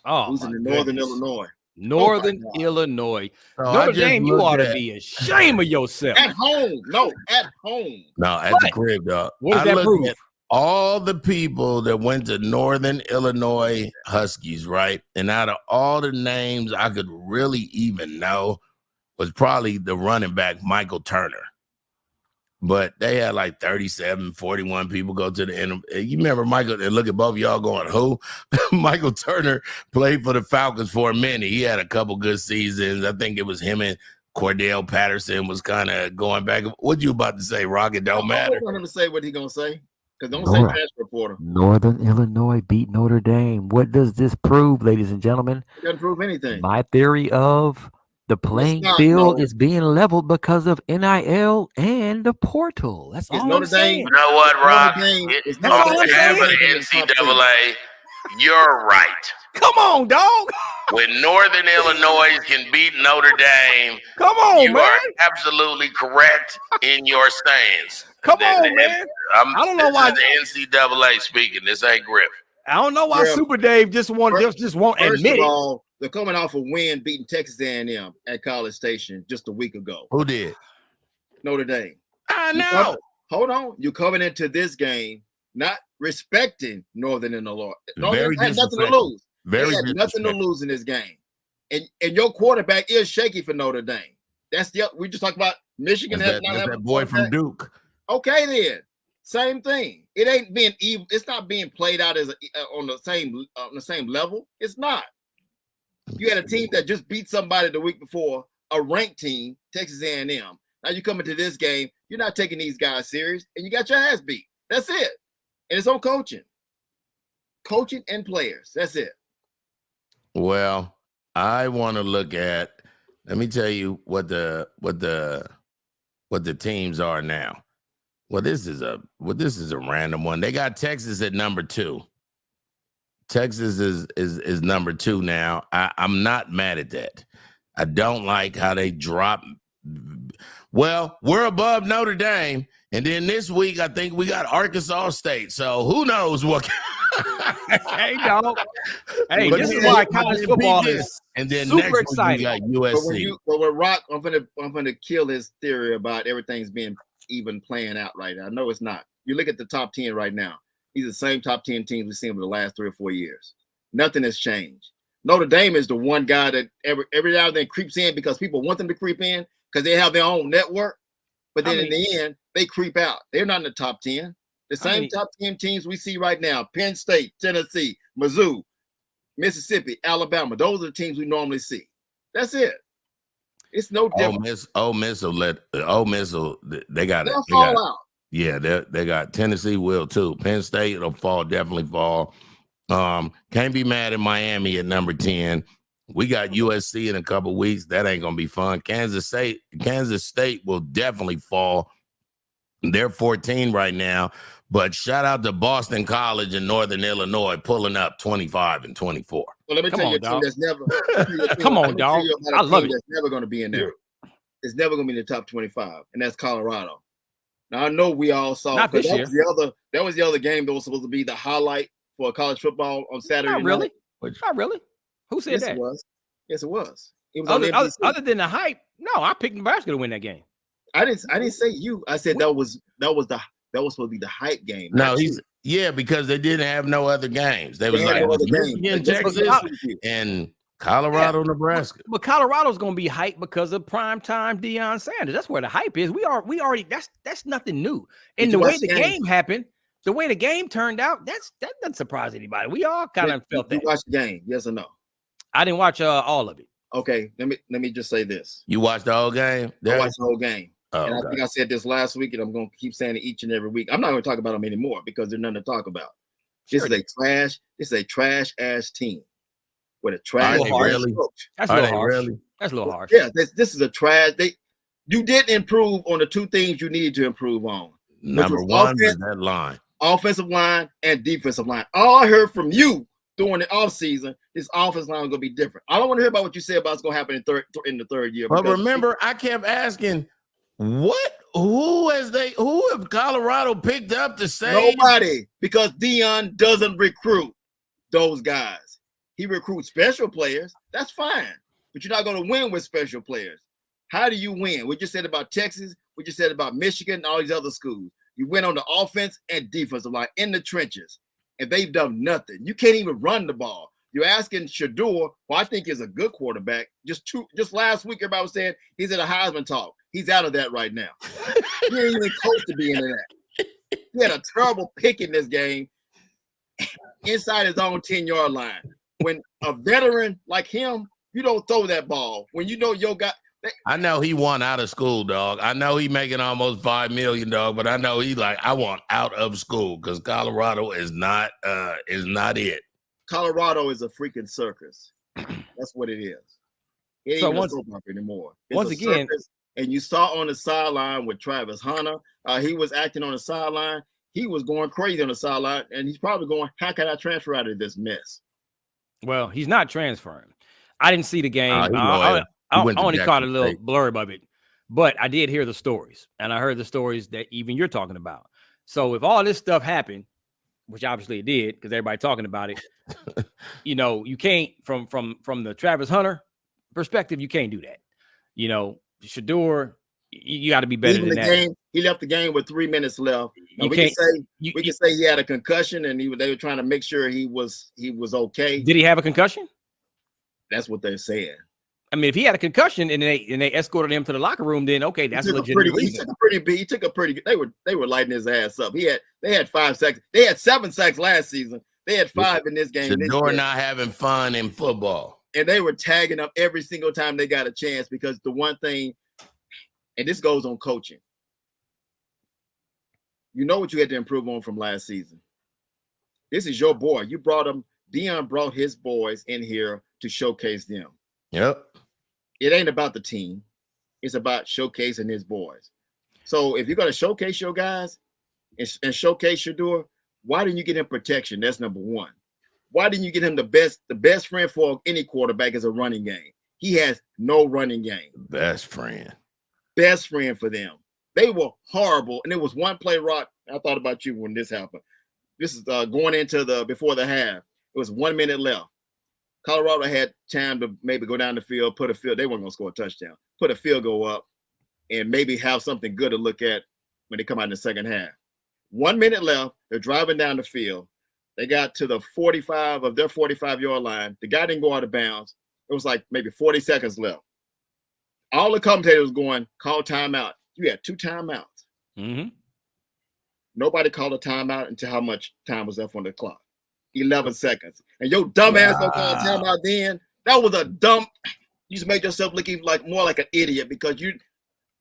who's in Northern Illinois. Northern Illinois. So Notre Dame, you ought to be ashamed of yourself. At home. No, at home. No, at the crib, dog. What does that prove? All the people that went to Northern Illinois Huskies, right? And out of all the names I could really even know was probably the running back, Michael Turner. But they had like 37, 41 people go to the end. You remember Michael, and look at both of y'all going, who? Michael Turner played for the Falcons for a minute. He had a couple good seasons. I think it was him and Cordell Patterson was kind of going back. What you about to say, Rock? It don't matter. I want him to say what he going to say. Because don't say transfer reporter. Northern Illinois beat Notre Dame. What does this prove, ladies and gentlemen? It doesn't prove anything. My theory of the playing field is being leveled because of NIL and the portal. That's all I'm saying. You know what, Rob? On behalf of the NCAA, you're right. Come on, dog. When Northern Illinois can beat Notre Dame, come on, you are absolutely correct in your stance. Come on, man. I don't know why the NCAA speaking. This ain't GRIFF. I don't know why Supa Dave just won't admit it. Of all, they're coming off a win beating Texas A&M at College Station just a week ago. Who did? Notre Dame. I know. Hold on. You're coming into this game not respecting Northern Illinois. Northern had nothing to lose. They had nothing to lose in this game. And your quarterback is shaky for Notre Dame. That's we just talked about Michigan. That's that boy from Duke. Okay, then. Same thing. It ain't being even. It's not being played out as on the same level. It's not. You had a team that just beat somebody the week before, a ranked team, Texas A&M. Now you come into this game, you're not taking these guys serious, and you got your ass beat. That's it. And it's on coaching and players. That's it. Well, I want to look at. Let me tell you what the teams are now. Well, this is a random one. They got Texas at number 2. Texas is number 2 now. I'm not mad at that. I don't like how they drop. Well, we're above Notre Dame, and then this week I think we got Arkansas State. So who knows what? Hey, dog. Hey, this is why college football is and then super next exciting. We got USC. But with Rock, I'm gonna kill his theory about everything's being even playing out right now. No, it's not. You look at the top 10 right now. These are the same top 10 teams we've seen over the last 3 or 4 years. Nothing has changed. Notre Dame is the one guy that every now and then creeps in because people want them to creep in because they have their own network. But then in the end, they creep out. They're not in the top 10. The same top 10 teams we see right now: Penn State, Tennessee, Mizzou, Mississippi, Alabama. Those are the teams we normally see. That's it. It's no different. Ole Miss will they got it. They'll fall out. Yeah, they got Tennessee will too. Penn State will definitely fall. Can't be mad at Miami at number 10. We got USC in a couple weeks. That ain't gonna be fun. Kansas State will definitely fall. They're 14 right now, but shout out to Boston College and Northern Illinois pulling up 25 and 24. Well, let me tell you a team that's never. Come on, dog. I love it. That's never going to be in there. It's never going to be in the top 25, and that's Colorado. Now I know we all saw not this year. That was the other game that was supposed to be the highlight for college football on Saturday. Not really. Not really. Who said that? It was. Yes, it was. It was other than the hype. No, I picked Nebraska to win that game. I didn't say you. I said that was supposed to be the hype game. No, because they didn't have no other games. They was like Michigan, Texas, and Colorado, Nebraska. But Colorado's gonna be hyped because of primetime Deion Sanders. That's where the hype is. We already that's nothing new. And the way the game happened, the way the game turned out, that doesn't surprise anybody. We all kind of felt that. You watched the game, yes or no? I didn't watch all of it. Okay, let me just say this. You watched the whole game? I watched the whole game. Oh, and I think I said this last week, and I'm going to keep saying it each and every week. I'm not going to talk about them anymore because there's nothing to talk about. This is a trash ass team. with a trash really? coach. That's a little harsh. Really? That's a little harsh. Yeah, this is a trash. You didn't improve on the two things you needed to improve on. Number one was that line. Offensive line and defensive line. All I heard from you during the offseason, this offensive line is going to be different. I don't want to hear about what you said about what's going to happen in the third year. But remember, I kept asking, who have Colorado picked up to say? Nobody, because Deion doesn't recruit those guys. He recruits special players. That's fine, but you're not going to win with special players. How do you win? We just said about Texas. We just said about Michigan and all these other schools. You win on the offense and defensive line in the trenches, and they've done nothing. You can't even run the ball. You're asking Shador, who I think is a good quarterback. Just last week, everybody was saying he's at a Heisman talk. He's out of that right now. He ain't even close to being in that. He had a terrible pick in this game inside his own 10-yard line. When a veteran like him, you don't throw that ball. When you know your guy. I know he want out of school, dog. I know he making almost $5 million, dog. But I know he like, I want out of school because Colorado is not it. Colorado is a freaking circus. That's what it is. It ain't even a soap opera anymore. Once again, circus. And you saw on the sideline with Travis Hunter, he was acting on the sideline. He was going crazy on the sideline, and he's probably going, how can I transfer out of this mess? Well, he's not transferring. I didn't see the game. I only caught a little blurb of it, but I did hear the stories, and I heard the stories that even you're talking about. So if all this stuff happened, which obviously it did, because everybody talking about it, you know, you can't from the Travis Hunter perspective, you can't do that. You know, Shador, you got to be better than that. He left the game with 3 minutes left. We can say he had a concussion, and they were trying to make sure he was okay. Did he have a concussion? That's what they're saying. I mean, if he had a concussion and they escorted him to the locker room, then okay, that's a legitimate reason. He took a pretty good. They were lighting his ass up. They had 5 sacks. They had 7 sacks last season. They had 5 in this game. Shador not having fun in football. And they were tagging up every single time they got a chance, because the one thing, and this goes on coaching. You know what you had to improve on from last season. This is your boy. You brought him. Deion brought his boys in here to showcase them. Yep. It ain't about the team. It's about showcasing his boys. So if you're going to showcase your guys and showcase Shador, why didn't you get him protection? That's number one. Why didn't you get him the best friend for any quarterback is a running game? He has no running game. Best friend for them. They were horrible. And it was one play, Rock. I thought about you when this happened. This is going into before the half. It was 1 minute left. Colorado had time to maybe go down the field, put a field. They weren't going to score a touchdown. Put a field goal up and maybe have something good to look at when they come out in the second half. 1 minute left. They're driving down the field. They got to the 45 of their 45-yard line. The guy didn't go out of bounds. It was like maybe 40 seconds left. All the commentators going, call timeout. You had 2 timeouts. Mm-hmm. Nobody called a timeout until how much time was left on the clock? 11 seconds. And your dumb ass don't call a timeout then. That was a dumb. You just made yourself look even more like an idiot, because you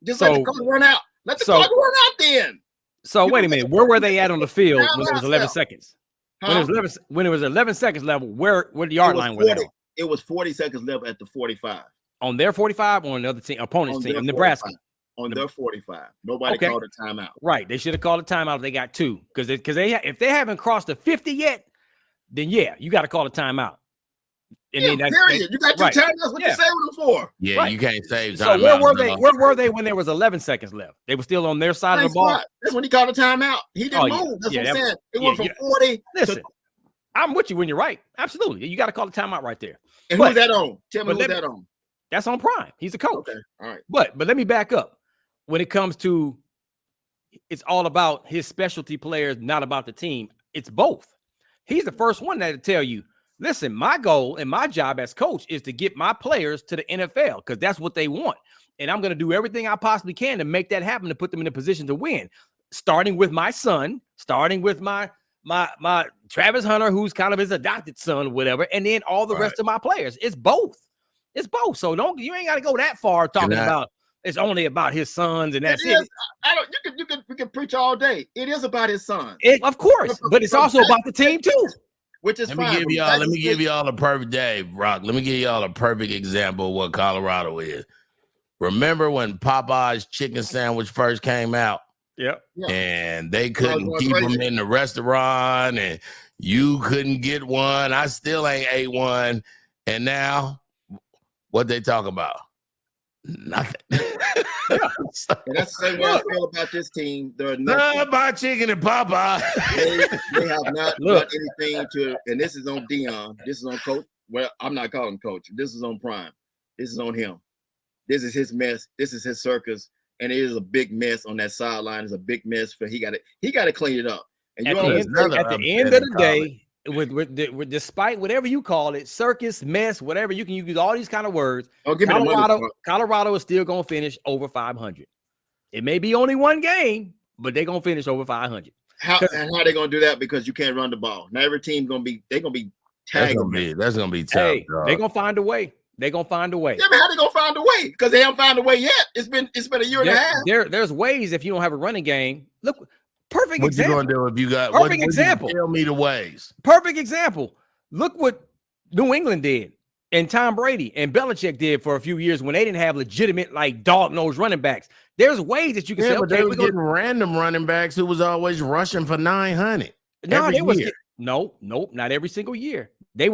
just let the clock run out. Let the clock run out then. So wait a minute. Where were they at on the field when it was 11 seconds? Huh? When it was 11 seconds level, where the yard line were they on? It was 40 seconds left at the 45. On their 45 or on the other team, opponent's team, Nebraska? On their 45. Nobody called a timeout. Right. They should have called a timeout if they got 2. Because if they haven't crossed the 50 yet, then yeah, you got to call a timeout. And then period. You got 2 timeouts. What you saving them for? Yeah, you can't save timeouts. So where were they when there was 11 seconds left? They were still on their side of the ball. That's when he called a timeout. He didn't move. That's what I'm saying. It went from 40. Listen, I'm with you when you're right. Absolutely. You got to call a timeout right there. And who's that on? Tell me who's that on. That's on Prime. He's a coach. Okay. All right. But let me back up. When it comes to, it's all about his specialty players, not about the team. It's both. He's the first one that to tell you, listen, my goal and my job as coach is to get my players to the NFL, because that's what they want. And I'm going to do everything I possibly can to make that happen, to put them in a position to win, starting with my son, starting with my Travis Hunter, who's kind of his adopted son or whatever, and then all the rest of my players. It's both. It's both. So you ain't got to go that far talking about it's only about his sons and that's it. We can preach all day. It is about his son. Of course, but it's also about the team too. which is Let fine. me give y'all a perfect Dave Rock. Let me give y'all a perfect example of what Colorado is. Remember when Popeye's chicken sandwich first came out? Yep. And they couldn't keep them in the restaurant, and you couldn't get one. I still ain't ate one. And now, what they talk about? Nothing. Yeah. And that's the same way I feel about this team. They're not buy chicken and Popeye. they have not done anything to, and this is on Dion. This is on Coach. Well, I'm not calling him Coach. This is on Prime. This is on him. This is his mess. This is his circus. And it is a big mess on that sideline. It's a big mess for he got to clean it up. And at the end of the day, with despite whatever you call it, circus, mess, whatever, you can use all these kind of words. Colorado is still gonna finish over 500. It may be only one game, but they're gonna finish over 500. How they gonna do that? Because you can't run the ball. Now every team gonna be tagging. That's gonna be tough. Hey, they're gonna find a way. They're gonna find a way. Yeah, but how they gonna find a way? Because they haven't found a way yet. It's been a year and a half. There's ways if you don't have a running game. Look, perfect what example. What you gonna do if you got perfect example? Tell me the ways. Perfect example. Look what New England did and Tom Brady and Belichick did for a few years when they didn't have legitimate like dog-nosed running backs. There's ways that you can say, but they were getting random running backs who was always rushing for 900. Nope, not every single year. They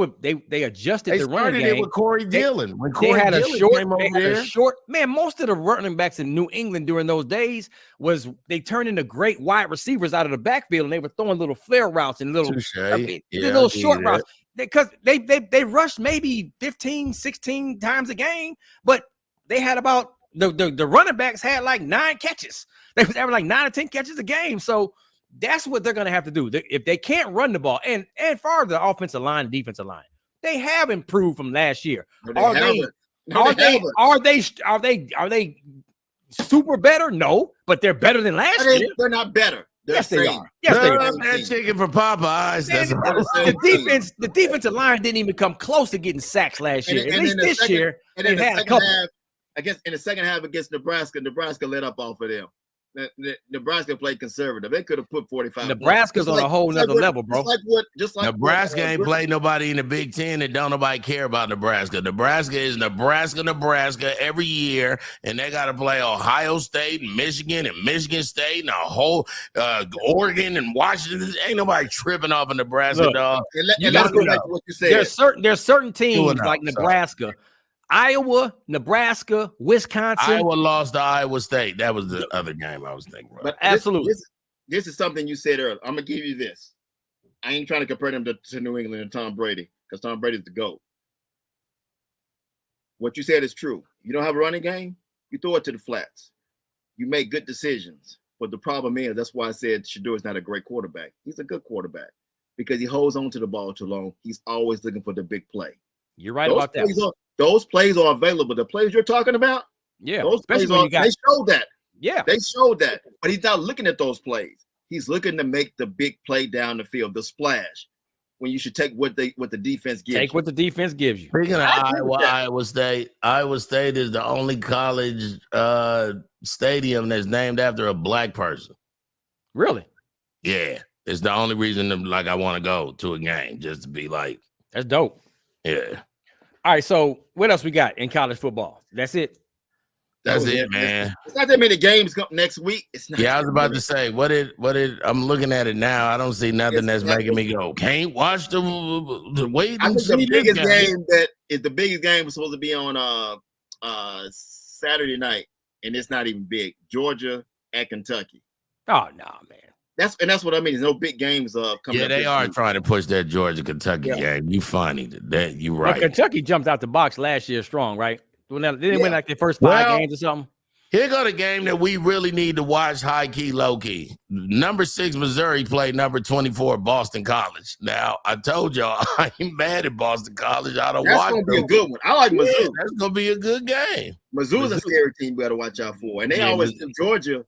adjusted the running game. It with Corey Dillon. When Corey Dillon came over there, man, most of the running backs in New England during those days was they turned into great wide receivers out of the backfield, and they were throwing little flare routes and little short routes because they rushed maybe 15, 16 times a game, but they had about the running backs had like 9 catches. They was having like 9 or 10 catches a game. So that's what they're going to have to do. If they can't run the ball, and for the offensive line and defensive line, they have improved from last year. Are they super better? No, but they're better than last year. They're not better. Yes, they are. Yes, they are. That chicken for Popeyes. The defensive line didn't even come close to getting sacks last year. At least this year, they had a couple. In the second half against Nebraska let up off of them. Nebraska played conservative. They could have put 45. Nebraska's on a whole nother level, bro. Just like Nebraska ain't played nobody in the Big Ten and don't nobody care about Nebraska. Nebraska is Nebraska every year, and they got to play Ohio State and Michigan State and a whole Oregon and Washington. Ain't nobody tripping off of Nebraska, dog. And let's go back to what you said. There's certain teams like Nebraska. Iowa, Nebraska, Wisconsin. Iowa lost to Iowa State. That was the other game I was thinking about. But absolutely. This is something you said earlier. I'm going to give you this. I ain't trying to compare them to New England and Tom Brady because Tom Brady's the GOAT. What you said is true. You don't have a running game, you throw it to the flats. You make good decisions. But the problem is, that's why I said Shedeur is not a great quarterback. He's a good quarterback because he holds on to the ball too long. He's always looking for the big play. You're right about that. Those plays are available. The plays you're talking about, those plays they showed that. Yeah, they showed that. But he's not looking at those plays. He's looking to make the big play down the field, the splash. When you should take what the defense gives. Take what the defense gives you. Speaking of Iowa State is the only college stadium that's named after a black person. Really? Yeah, it's the only reason I want to go to a game just to be like. That's dope. Yeah. All right, so what else we got in college football? That's it. That's it, man. It's not that many games next week. It's not. Yeah, I was about to say, what did I'm looking at it now. I don't see nothing that's making me go, can't watch the wait. I think the biggest game that is the biggest game was supposed to be on Saturday night, and it's not even big. Georgia at Kentucky. Oh no, man. That's what I mean. There's no big games coming. Yeah, they are trying to push that Georgia-Kentucky game. You funny that you right. Well, Kentucky jumped out the box last year strong, right? They didn't win like their first 5 games or something. Here go the game that we really need to watch high key, low key. Number 6 Missouri played number 24 Boston College. Now I told y'all I ain't mad at Boston College. I don't watch. That's gonna be a good one. I like Mizzou. Yeah, that's gonna be a good game. Mizzou's a scary team. You gotta watch out for, and they always give Georgia.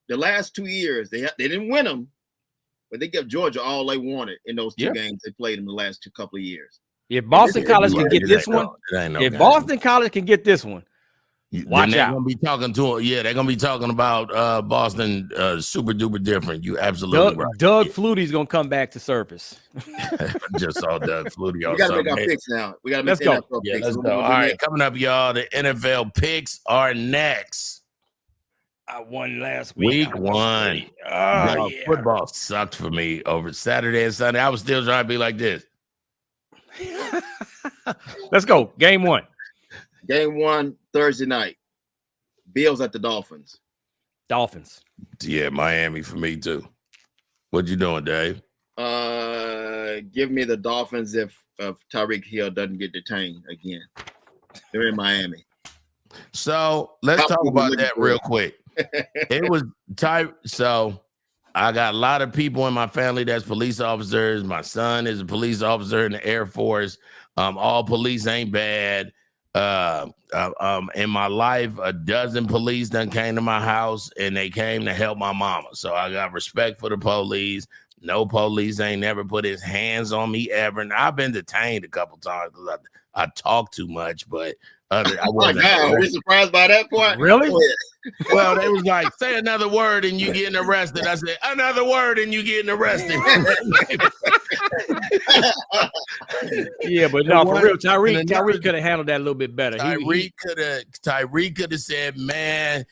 The last 2 years they didn't win them, but they gave Georgia all they wanted in those 2 games they played in the last couple of years. If Boston College can get this one, if Boston College can get this one, Watch they're out. gonna be talking to they're gonna be talking about Boston super duper different. You absolutely right. Doug Flutie's gonna come back to surface. Just saw Doug Flutie on We gotta make something. our picks now. We gotta make Let's go. NFL Yeah, picks. let's What go. we All gonna do right, next? coming up, y'all. The NFL picks are next. I won last week. Week 1. Oh, yeah. Football sucked for me over Saturday and Sunday. I was still trying to be like this. Let's go. Game 1. Game 1, Thursday night. Bills at the Dolphins. Dolphins. Yeah, Miami for me too. What you doing, Dave? Give me the Dolphins if Tyreek Hill doesn't get detained again. They're in Miami. So let's talk about that real quick. It was So I got a lot of people in my family that's police officers. My son is a police officer in the Air Force. All police ain't bad. In my life, a dozen police done came to my house and they came to help my mama. So I got respect for the police. No police ain't never put his hands on me ever. And I've been detained a couple times because I talk too much, but I wasn't. Are we surprised by that part? Really? Well, they was like, say another word and you getting arrested. I said, another word and you getting arrested. Yeah, but no, for real, Tyreek could have handled that a little bit better. Tyreek could have said, man,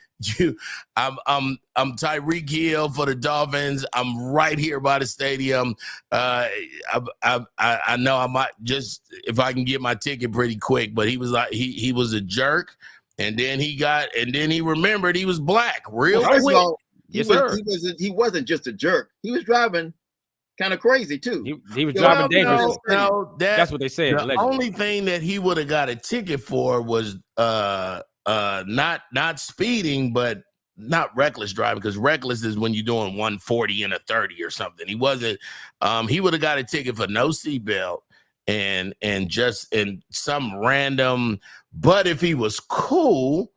I'm Tyreek Hill for the Dolphins. I'm right here by the stadium. I know I might just, if I can get my ticket pretty quick, but he was like, he was a jerk. And then he remembered he was black. Real quick. He wasn't just a jerk. He was driving kind of crazy too. He was driving dangerously. No, that's what they said. The only thing that he would have got a ticket for was not speeding, but not reckless driving, because reckless is when you're doing 140 and a 30 or something. He wasn't. He would have got a ticket for no seatbelt and just in some random. But if he was cool,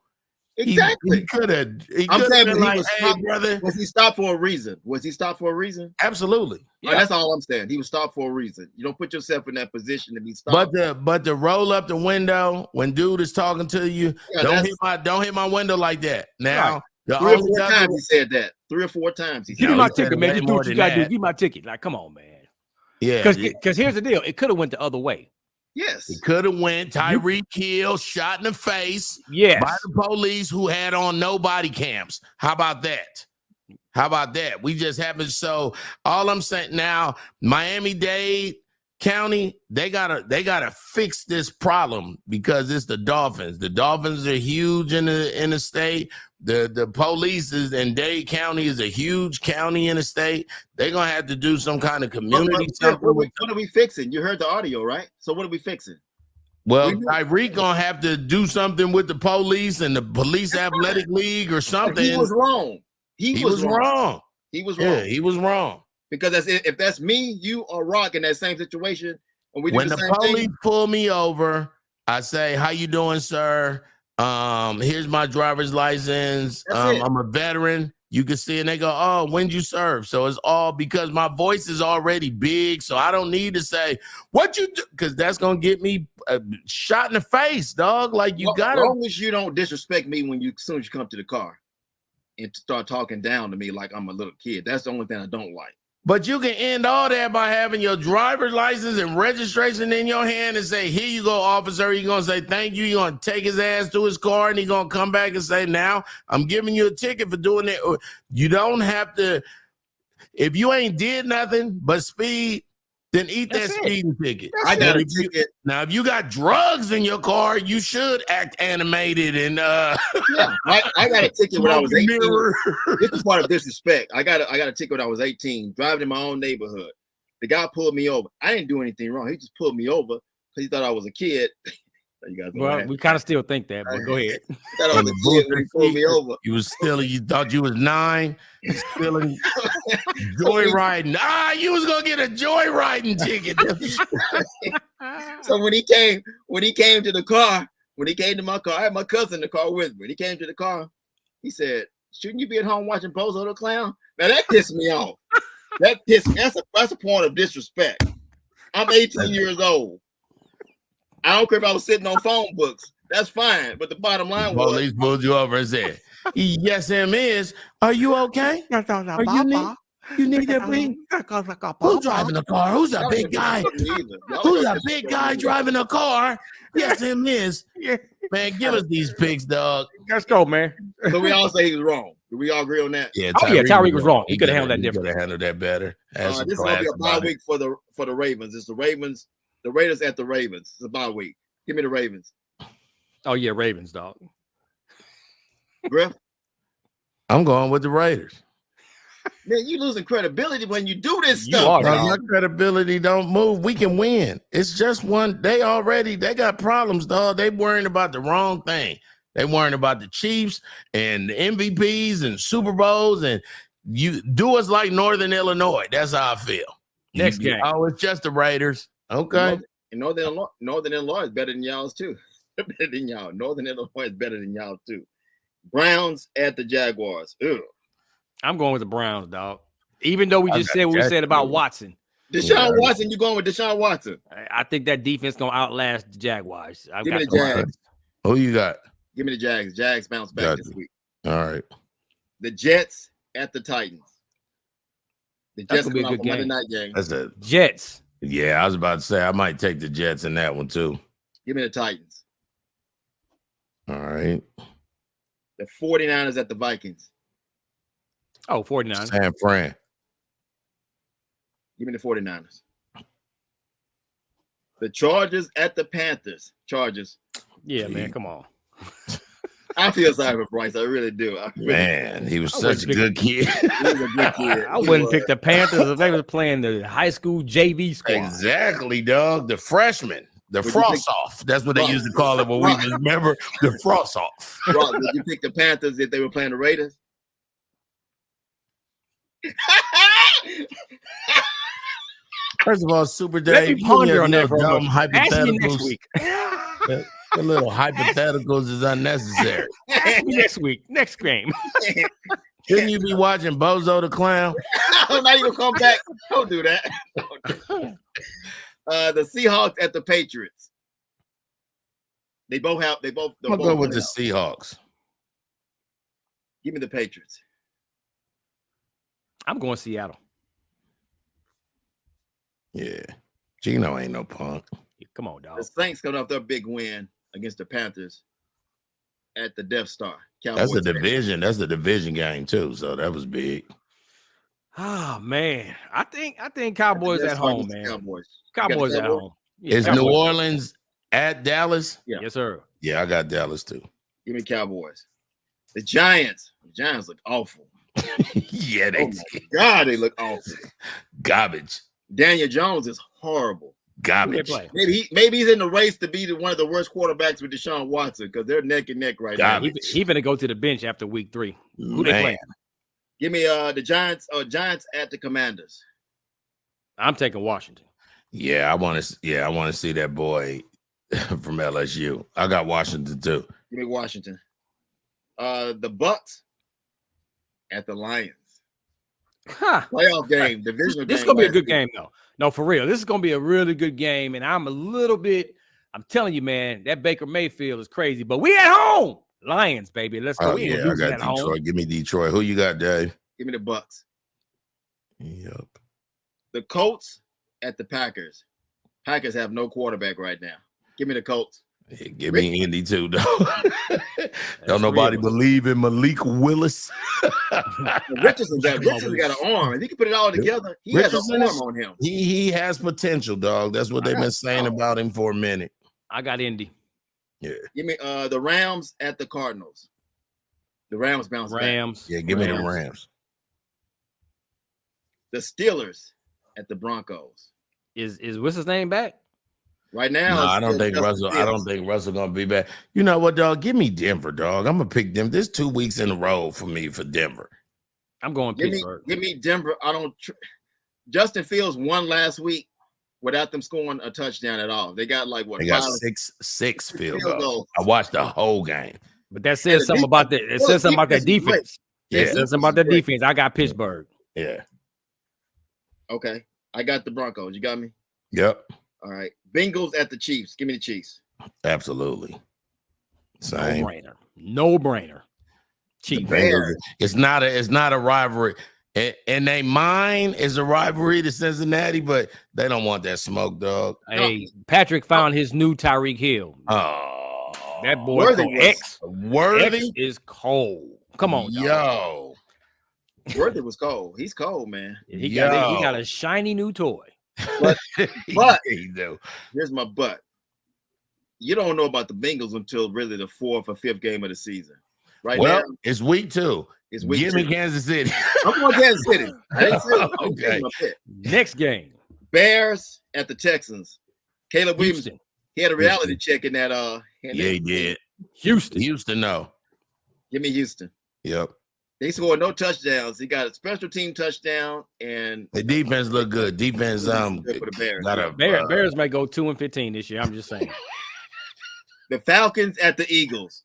exactly, he could have. I'm saying, been like, hey, brother, was he stopped for a reason? Was he stopped for a reason? Absolutely. Yeah, that's all I'm saying. He was stopped for a reason. You don't put yourself in that position to be stopped. But the roll up the window when dude is talking to you, don't hit my window like that. Now, right. 3 or 4 times he said that. 3 or 4 times he said, give me my ticket, man. Just do what you gotta do. Give me my ticket. Like, come on, man. Yeah. Because here's the deal. It could have went the other way. Yes. It could have went Tyreek Hill shot in the face by the police who had on no body cams. How about that? We just happened. So all I'm saying now, Miami-Dade County, they gotta fix this problem because it's the Dolphins. The Dolphins are huge in the state. The police is in Dade County is a huge county in the state. They're gonna have to do some kind of community something. What are we fixing? You heard the audio, right? So what are we fixing? Well, Tyreek gonna have to do something with the police and the police athletic league or something. He was wrong. He was wrong. He was wrong. Yeah, he was wrong. Because if that's me, you or Rock in that same situation, and we do when the same police thing, pull me over, I say, "How you doing, sir? Here's my driver's license. I'm a veteran." You can see, and they go, "Oh, when'd you serve?" So it's all because my voice is already big, so I don't need to say what you do, because that's gonna get me shot in the face, dog. Like you got. As long as you don't disrespect me as soon as you come to the car and start talking down to me like I'm a little kid. That's the only thing I don't like. But you can end all that by having your driver's license and registration in your hand and say, "Here you go, officer." You're going to say, "Thank you." You're going to take his ass to his car and he's going to come back and say, "Now I'm giving you a ticket for doing it." You don't have to. If you ain't did nothing but speed, then eat that speeding ticket. I got a ticket. Now, if you got drugs in your car, you should act animated and yeah. I got a ticket when I was 18. This is part of disrespect. I got a ticket when I was 18, driving in my own neighborhood. The guy pulled me over. I didn't do anything wrong. He just pulled me over because he thought I was a kid. We kind of still think that, but go ahead. That was a kid when he pulled me over. You thought you was 9, stealing, joyriding. You was gonna get a joyriding ticket. So when he came to the car, when he came to my car, I had my cousin in the car with me. When he came to the car, he said, "Shouldn't you be at home watching Bozo the Clown?" Now that pissed me off. That's a point of disrespect. I'm 18 years old. I don't care if I was sitting on phone books. That's fine. But the bottom line was police pulled you over and said, "Yes, him is. Are you okay? Are you need to be? Who's driving the car? Who's a big guy? Who's a big guy driving a car? Yes, him is. Man, give us these pics, dog. Let's go, man. So we all say he was wrong. Do we all agree on that? Yeah, Tyreek was wrong. He could have handled that He could differently. have handled that better. This is gonna be a bye week for the Ravens. It's the Ravens, the Raiders at the Ravens. It's a bye week. Give me the Ravens. Oh yeah, Ravens, dog. Griff? I'm going with the Raiders. Man, you losing credibility when you do this You stuff. are, My credibility don't move. We can win. It's just one. They got problems, dog. They worrying about the wrong thing. They worrying about the Chiefs and the MVPs and Super Bowls, and you do us like Northern Illinois. That's how I feel. Next game. Oh, it's just the Raiders. Okay. And Northern Illinois is better than y'all's too. Better than y'all. Northern Illinois is better than y'all too. Browns at the Jaguars. Ugh. I'm going with the Browns, dog. Even though we just said what we said about Watson. Deshaun Watson, you going with Deshaun Watson? I think that defense gonna outlast the Jaguars. Give me the Jags. Who you got? Give me the Jags. Jags bounce back this week. All right. The Jets at the Titans. The Jets gonna be a good Monday game. night game. That's it. Jets. Yeah, I was about to say I might take the Jets in that one too. Give me the Titans. All right. The 49ers at the Vikings. Oh, 49. San Fran. Give me the 49ers. The Chargers at the Panthers. Chargers. Yeah, man, come on. I feel sorry for Bryce. I really do. Man, he was such a good kid. He was a good kid. I wouldn't pick the Panthers if they was playing the high school JV squad. Exactly, dog. The freshman. The frost off. That's what they used to call it when we remember the frost off. Rock, would you pick the Panthers if they were playing the Raiders? First of all, Supa Dave, Let me ponder on that for a dumb moment. Ask me next hypotheticals. week. The little hypotheticals is unnecessary. Ask me next week. Next game. Shouldn't you be watching Bozo the Clown? Now you gonna come back. Don't do that. The Seahawks at the Patriots. They both. I'm gonna go with the Seahawks. Give me the Patriots. I'm going Seattle. Yeah. Gino ain't no punk. Come on, dog. The Saints coming off their big win against the Panthers at the Death Star. That's a division. That's the division game too. So that was big. Oh man, I think Cowboys at home, man. Cowboys at home. Yeah, is New Orleans at Dallas? Yeah. Yes, sir. Yeah, I got Dallas too. Give me Cowboys. The Giants. The Giants look awful. Yeah, they God, they look awful. Garbage. Daniel Jones is horrible. Garbage. Maybe he's in the race to be one of the worst quarterbacks with Deshaun Watson because they're neck and neck right now. He's gonna go to the bench after week 3. Who they playing? Give me the Giants. Giants at the Commanders. I'm taking Washington. Yeah, I want to see that boy from LSU. I got Washington too. Give me Washington. The Bucks at the Lions. Playoff game, divisional game. This is gonna be a good game, though. No, for real. This is gonna be a really good game, and I'm telling you, man, that Baker Mayfield is crazy. But we at home, Lions, baby. Let's go. Yeah, I got Detroit. Home. Give me Detroit. Who you got, Dave? Give me the Bucks. Yep. The Colts at the Packers. Packers have no quarterback right now. Give me the Colts. Yeah, give me Indy too, though. Don't nobody believe in Malik Willis. Richardson got an arm, and he can put it all together. He has an arm on him. He has potential, dog. That's what they've been saying about him for a minute. I got Indy. Yeah. Give me the Rams at the Cardinals. The Rams bounce back. Yeah, give me the Rams. The Steelers at the Broncos. Is what's his name back? Right now, no, I don't think Russell. I don't think Russell gonna be back. You know what, dog? Give me Denver, dog. I'm gonna pick them. This 2 weeks in a row for me for Denver. I'm going Pittsburgh. Give me Denver. Justin Fields won last week without them scoring a touchdown at all. They got They got six field goals. I watched the whole game. But that says something about that. It says something about that defense. Yeah, it says something about that defense. I got Pittsburgh. Yeah. Okay, I got the Broncos. You got me. Yep. All right. Bengals at the Chiefs. Give me the Chiefs. Absolutely. Same. No brainer. Chief. It's not a rivalry. And they mine is a rivalry to Cincinnati, but they don't want that smoke, dog. Hey, Patrick found his new Tyreek Hill. Oh, that boy X is cold. Come on, dog. Yo. Worthy was cold. He's cold, man. He got a shiny new toy. But do. Here's my but. You don't know about the Bengals until really the 4th or 5th game of the season. Right now, it's week 2. It's week Give 2. me Kansas City. I'm going Kansas City. Okay. Next game. Bears at the Texans. Caleb Williams. He had a reality check in that. He did. Houston, no. Give me Houston. Yep. They scored no touchdowns. He got a special team touchdown, and the defense looked good. Defense, good for the Bears. Bears might go 2-15 this year. I'm just saying. The Falcons at the Eagles.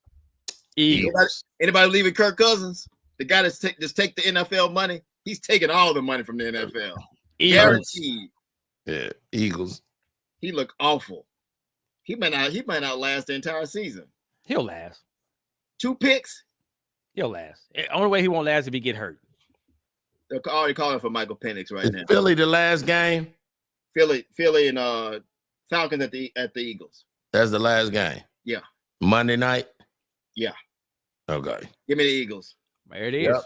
Anybody leaving Kirk Cousins? The guy that's just take the NFL money. He's taking all the money from the NFL. Guaranteed. Yeah, Eagles. He looked awful. He might not last the entire season. He'll last. 2 picks. He'll last. The only way he won't last if he get hurt. They're already calling for Michael Penix right now. Philly the last game. Philly and Falcons at the Eagles. That's the last game. Yeah. Monday night. Yeah. Okay. Give me the Eagles. There it is. Yep.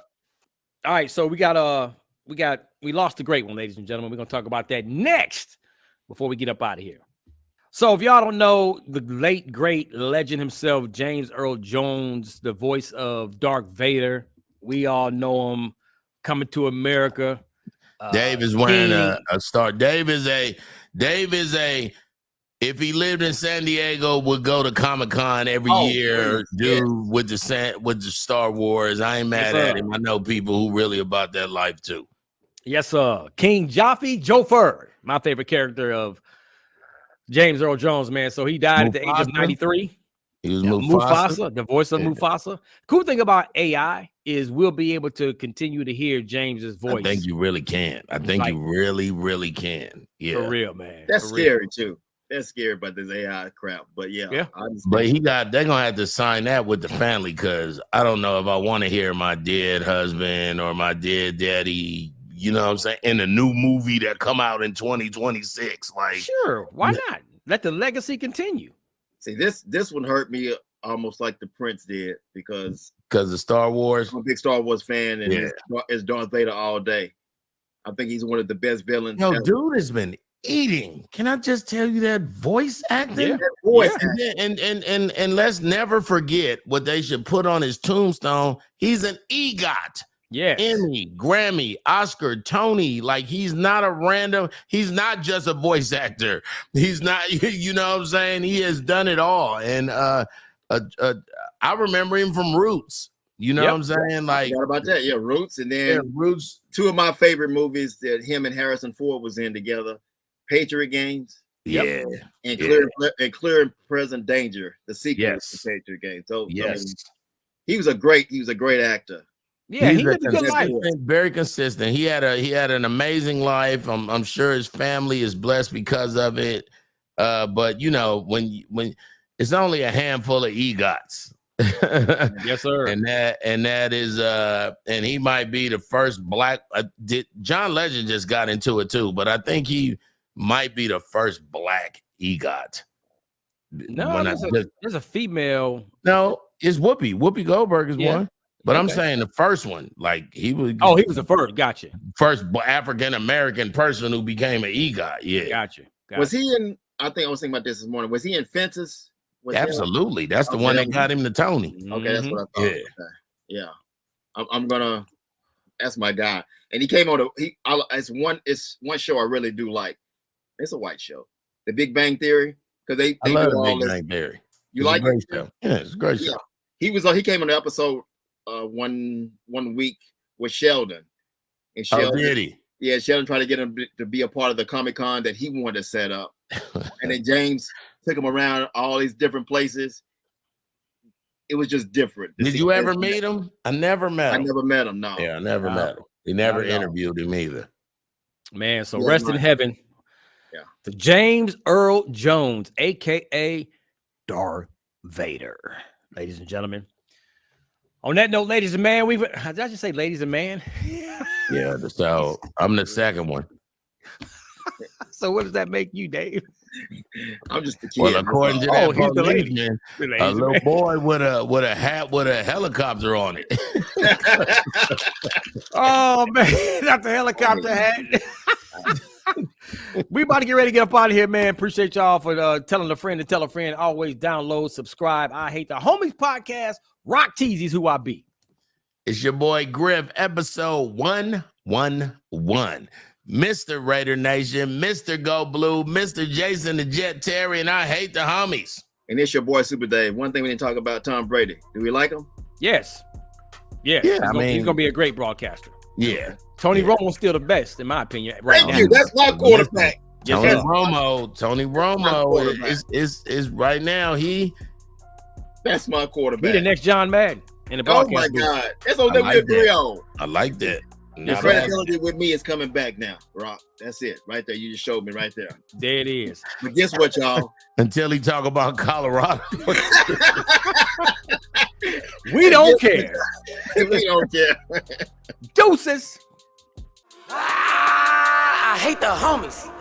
All right. So we lost the great one, ladies and gentlemen. We're gonna talk about that next before we get up out of here. So if y'all don't know the late, great legend himself, James Earl Jones, the voice of Darth Vader, we all know him coming to America. Dave is wearing a star. Dave is a, if he lived in San Diego, would go to Comic-Con every year, with the Star Wars. I ain't mad at him. I know people who really about that life too. Yes, sir. King Jaffe Joffer, my favorite character of James Earl Jones, man. So he died at the age of 93. He was Mufasa, the voice of Mufasa. Cool thing about AI is we'll be able to continue to hear James's voice. I think you really can. I think you really, really can. Yeah, for real, man. That's scary too. That's scary about this AI crap. But yeah. But they're gonna have to sign that with the family, because I don't know if I want to hear my dead husband or my dead daddy. You know what I'm saying? In a new movie that come out in 2026. Like, sure, why not? Let the legacy continue. See, this one hurt me almost like the Prince did, because of Star Wars. I'm a big Star Wars fan, and it's Darth Vader all day. I think he's one of the best villains. Yo, dude has been eating. Can I just tell you that voice acting? Yeah. Voice acting. And let's never forget what they should put on his tombstone. He's an EGOT. Yes. Emmy, Grammy, Oscar, Tony. Like, he's not he's not just a voice actor. He's not, you know what I'm saying? He has done it all. And I remember him from Roots. You know what I'm saying? Like, what about that? Yeah, Roots. And then Roots. 2 of my favorite movies that him and Harrison Ford was in together, Patriot Games. Yeah. And Clear and Present Danger, the sequel to Patriot Games. So I mean, he was a great actor. Yeah, he lived a good life. Very consistent. He had an amazing life. I'm sure his family is blessed because of it. But you know, when it's only a handful of EGOTs. Yes, sir. And that is and he might be the first black. John Legend just got into it too, but I think he might be the first black EGOT. No, there's a female. No, it's Whoopi. Whoopi Goldberg is one. But I'm saying the first one, like he was. Oh, he was the first. Gotcha. First African American person who became an EGOT. Yeah. Gotcha. Was he in? I think I was thinking about this morning. Was he in Fences? Absolutely. That's the one that got him the Tony. Okay, that's what I thought. Yeah. I'm gonna. That's my guy. And he came on. It's one show I really do like. It's a white show, The Big Bang Theory, because they love do all Big Bang Theory. You like it? Show. Yeah, it's a great show. He came on the episode one week with Sheldon. And Sheldon, did he? Yeah, Sheldon tried to get him to be a part of the Comic-Con that he wanted to set up. And then James took him around all these different places. It was just different. Did you ever meet him? I never met him. I never met him, no. Yeah, I never met him. He never interviewed him either. Man, so rest in heaven. Yeah. To James Earl Jones, a.k.a. Darth Vader. ladies and gentlemen. On that note, ladies and man, did I just say ladies and man? Yeah, so I'm the second one. So what does that make you, Dave? I'm just the kid. Well, according to that he's the lady. policeman, The a ladies little and boy with a hat with a helicopter on it. Oh man, not the helicopter hat. We about to get ready to get up out of here, man. Appreciate y'all for telling a friend to tell a friend. Always download, subscribe. I Hate the Homies podcast. Rock Teasy's who I be. It's your boy Griff, episode 111. Mr. Raider Nation, Mr. Go Blue, Mr. Jason the Jet Terry, and I Hate the Homies. And it's your boy Supa Dave. One thing we didn't talk about Tom Brady. Do we like him? Yes. Yeah, he's gonna be a great broadcaster. Yeah. Tony Romo's still the best, in my opinion. Right Thank now. you. That's my quarterback. Tony Romo is right now. That's my quarterback. He the next John Madden in the broadcast. Oh my booth. God. That's what we agree on. I like that. The credibility with me is coming back now, Rock. That's it. Right there. You just showed me right there. There it is. But guess what, y'all? Until he talk about Colorado. We don't care. We don't care. Deuces. I hate the homies.